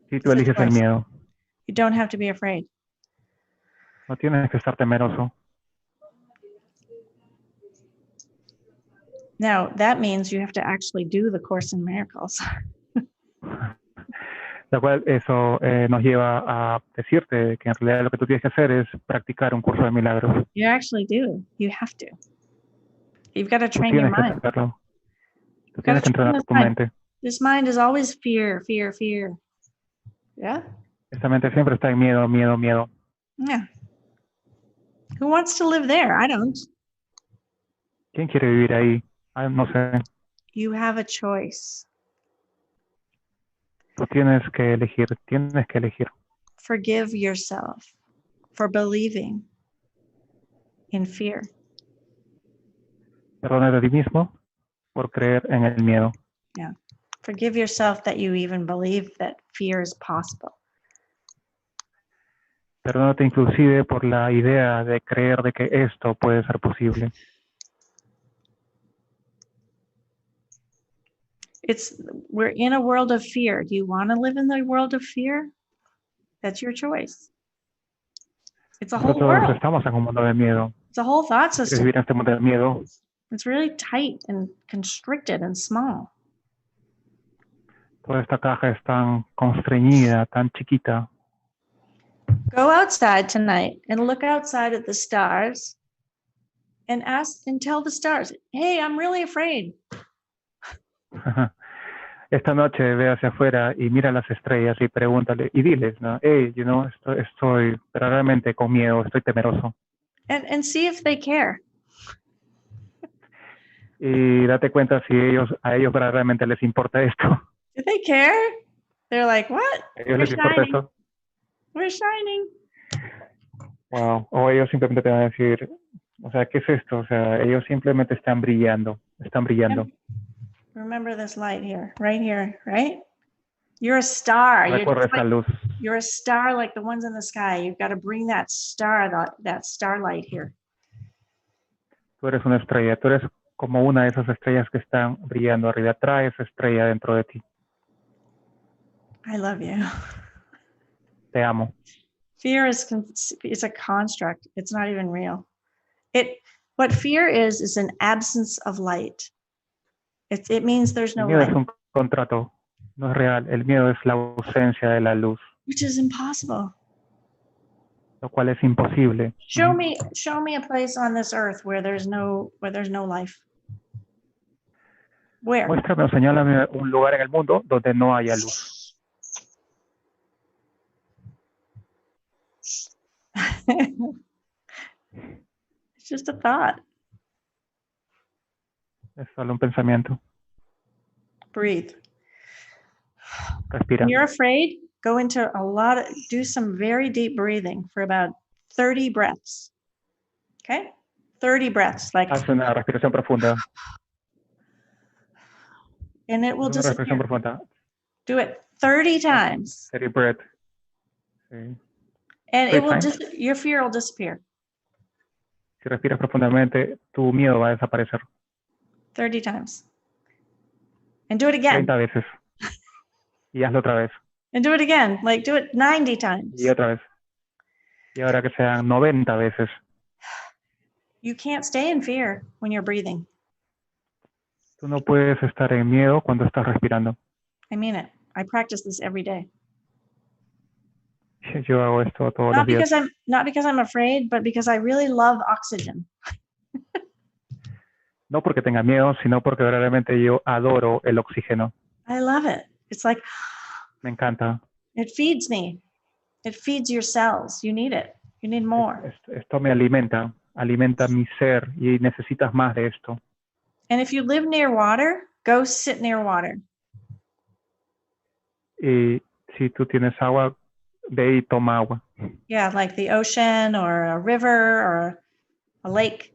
Si tú eliges el miedo, You don't have to be afraid. no tienes que estar temeroso. Now, that means you have to actually do the Course in Miracles. Lo cual eso nos lleva a decirte que en realidad lo que tú tienes que hacer es practicar un curso de milagros. You actually do. You have to. You've got to Tú train your tienes que mind. hacerlo. Tú Gotta tienes que train entrenar this tu mind. mente. This mind is always fear, fear, fear. Yeah? Esta mente siempre está en miedo, miedo, miedo. Yeah. Who wants to live there? I don't. ¿Quién quiere vivir ahí? Ah, no sé. You have a choice. Tú tienes que elegir, tienes que elegir. Forgive yourself for believing in fear. Perdónate a ti mismo por creer en el miedo. Yeah. Forgive yourself that you even believe that fear is possible. Perdónate inclusive por la idea de creer de que esto puede ser posible. We're in a world of fear. Do you want to live in the world of fear? That's your choice. It's a whole Nosotros world. estamos en un mundo de miedo. It's a whole thought ¿Quieres system. vivir en este mundo de miedo? It's really tight and constricted and small. Toda esta caja es tan constreñida, tan chiquita. Go outside tonight and look outside at the stars and ask and tell the stars, hey, I'm really afraid. Esta noche ve hacia afuera y mira las estrellas y pregúntale y diles, ¿no? Hey, estoy realmente con miedo, estoy temeroso. And see if they care. Y date cuenta si a ellos realmente les importa esto. Do they care? They're like, what? ¿A ellos les importa esto? We're shining. Wow. O ellos simplemente te van a decir, o sea, ¿qué es esto? O sea, ellos simplemente están brillando. Remember this light here, right? You're a star. Recuerda esa luz. You're a star like the ones in the sky. You've got to bring that starlight here. Tú eres una estrella. Tú eres como una de esas estrellas que están brillando arriba. Trae esa estrella dentro de ti. I love you. Te amo. Fear is a construct. It's not even real. What fear is an absence of light. It means there's no El miedo light. es un contrato, no es real. El miedo es la ausencia de la luz, Which is impossible. lo cual es imposible. Show me a place on this earth where there's no life. Where? Muéstrame o señálame un lugar en el mundo donde no haya luz. It's just a thought. Es solo un pensamiento. Breathe. Respira. When you're afraid, do some very deep breathing for about 30 breaths. Okay? 30 breaths. Haz una respiración profunda. And it will Haz una respiración disappear. profunda. Do it 30 times. 30 breath. Sí. And your fear will disappear. Si respiras profundamente, tu miedo va a desaparecer. 30 times. And do it again. 30 veces. Y hazlo otra vez. And do it again. Like do it 90 times. Y otra vez. Y ahora que sean 90 veces. You can't stay in fear when you're breathing. Tú no puedes estar en miedo cuando estás respirando. I mean it. I practice this every day. Yo hago esto todos los días. Not because I'm afraid, but because I really love oxygen. No porque tenga miedo, sino porque verdaderamente yo adoro el oxígeno. I love it. It's like, me encanta. It feeds me. It feeds your cells. You need it. You need more. Esto me alimenta mi ser y necesitas más de esto. And if you live near water, go sit near water. Y si tú tienes agua, ve y toma agua. Yeah, like the ocean or a river or a lake.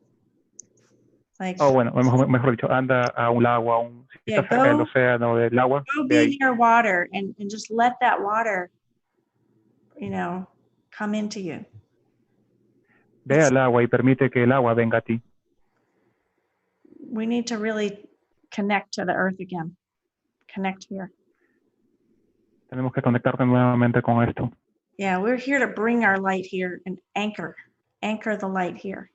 Bueno, mejor dicho, anda a un lago, si estás cerca del océano, del agua. Go be near water and just let that water, come into you. Ve al agua y permite que el agua venga a ti. We need to really connect to the earth again. Connect here. Tenemos que conectarnos nuevamente con esto. Yeah, we're here to bring our light here and anchor the light here.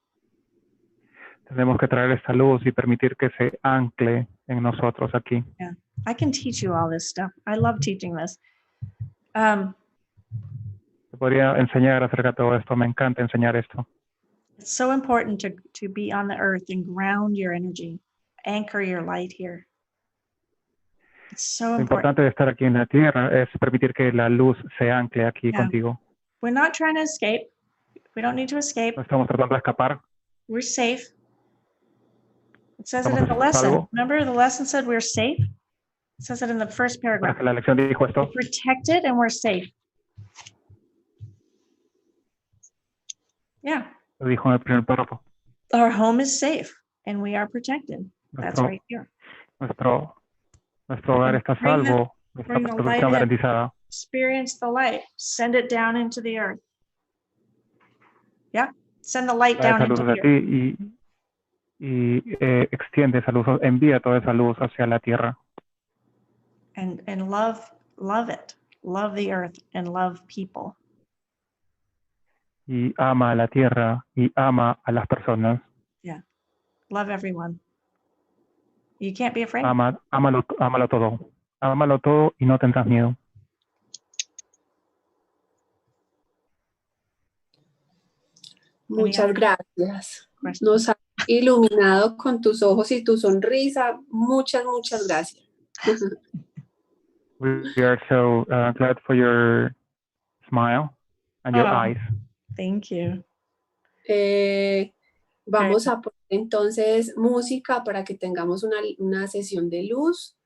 Tenemos que traer esta luz y permitir que se ancle en nosotros aquí. Yeah, I can teach you all this stuff. I love teaching this. Te podría enseñar acerca de todo esto. Me encanta enseñar esto. It's so important to be on the earth and ground your energy, anchor your light here. It's so Lo important. importante de estar aquí en la tierra es permitir que la luz se ancle aquí contigo. We're not trying to escape. We don't need to escape. No estamos tratando de escapar. We're safe. It says it in the lesson. Remember, the lesson said we're safe? It says it in the first paragraph. La lección dijo esto. We're protected and we're safe. Yeah. Lo dijo en el primer párrafo. Our home is safe and we are protected. That's right here. Nuestro hogar está salvo. Nuestra protección garantizada. Experience the light. Send it down into the earth. Yeah. Send the light Trae down into saludos a the earth. ti extiende saludos, envía toda esa luz hacia la tierra. And love it. Love the earth and love people. Y ama a la tierra y ama a las personas. Yeah. Love everyone. You can't be afraid. Ámalo todo. Ámalo todo y no tendrás miedo. Muchas gracias. Questions? Nos has iluminado con tus ojos y tu sonrisa. Muchas, muchas gracias. We are so glad for your smile and your eyes. Thank you. Vamos a poner entonces música para que tengamos una sesión de luz.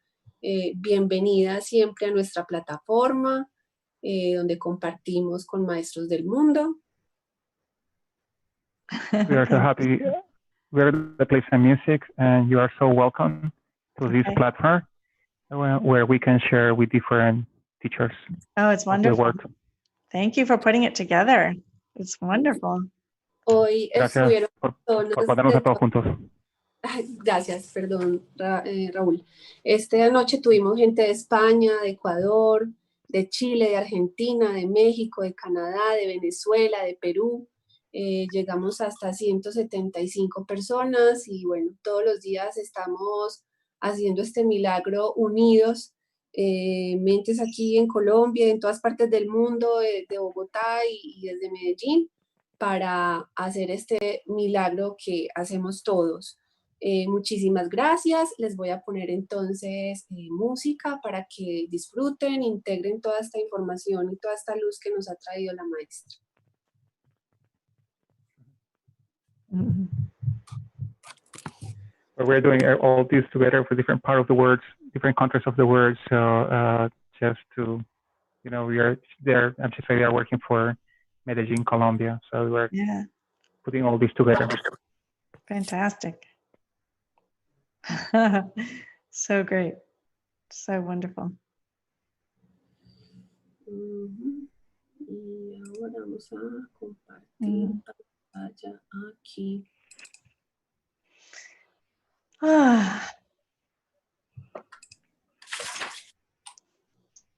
Bienvenida siempre a nuestra plataforma, donde compartimos con maestros del mundo. We are so happy. We're the place and music, and you are so welcome to this platform where we can share with different teachers. Oh, it's wonderful. Thank you for putting it together. It's wonderful. Hoy Gracias por ponernos a todos juntos. Gracias, perdón, Raúl. Esta noche tuvimos gente de España, de Ecuador, de Chile, de Argentina, de México, de Canadá, de Venezuela, de Perú. Llegamos hasta 175 personas y bueno, todos los días estamos haciendo este milagro unidos. Mentes aquí en Colombia, en todas partes del mundo, de Bogotá y desde Medellín, para hacer este milagro que hacemos todos. Muchísimas gracias. Les voy a poner entonces música para que disfruten, integren toda esta información y toda esta luz que nos ha traído la maestra. We're doing all this together for different part of the words, different countries of the world. So just to, we are there. I'm just saying we are working for Medellin, Colombia. So we're putting all this together. Fantastic. So great. So wonderful. Y ahora vamos a compartir pantalla aquí.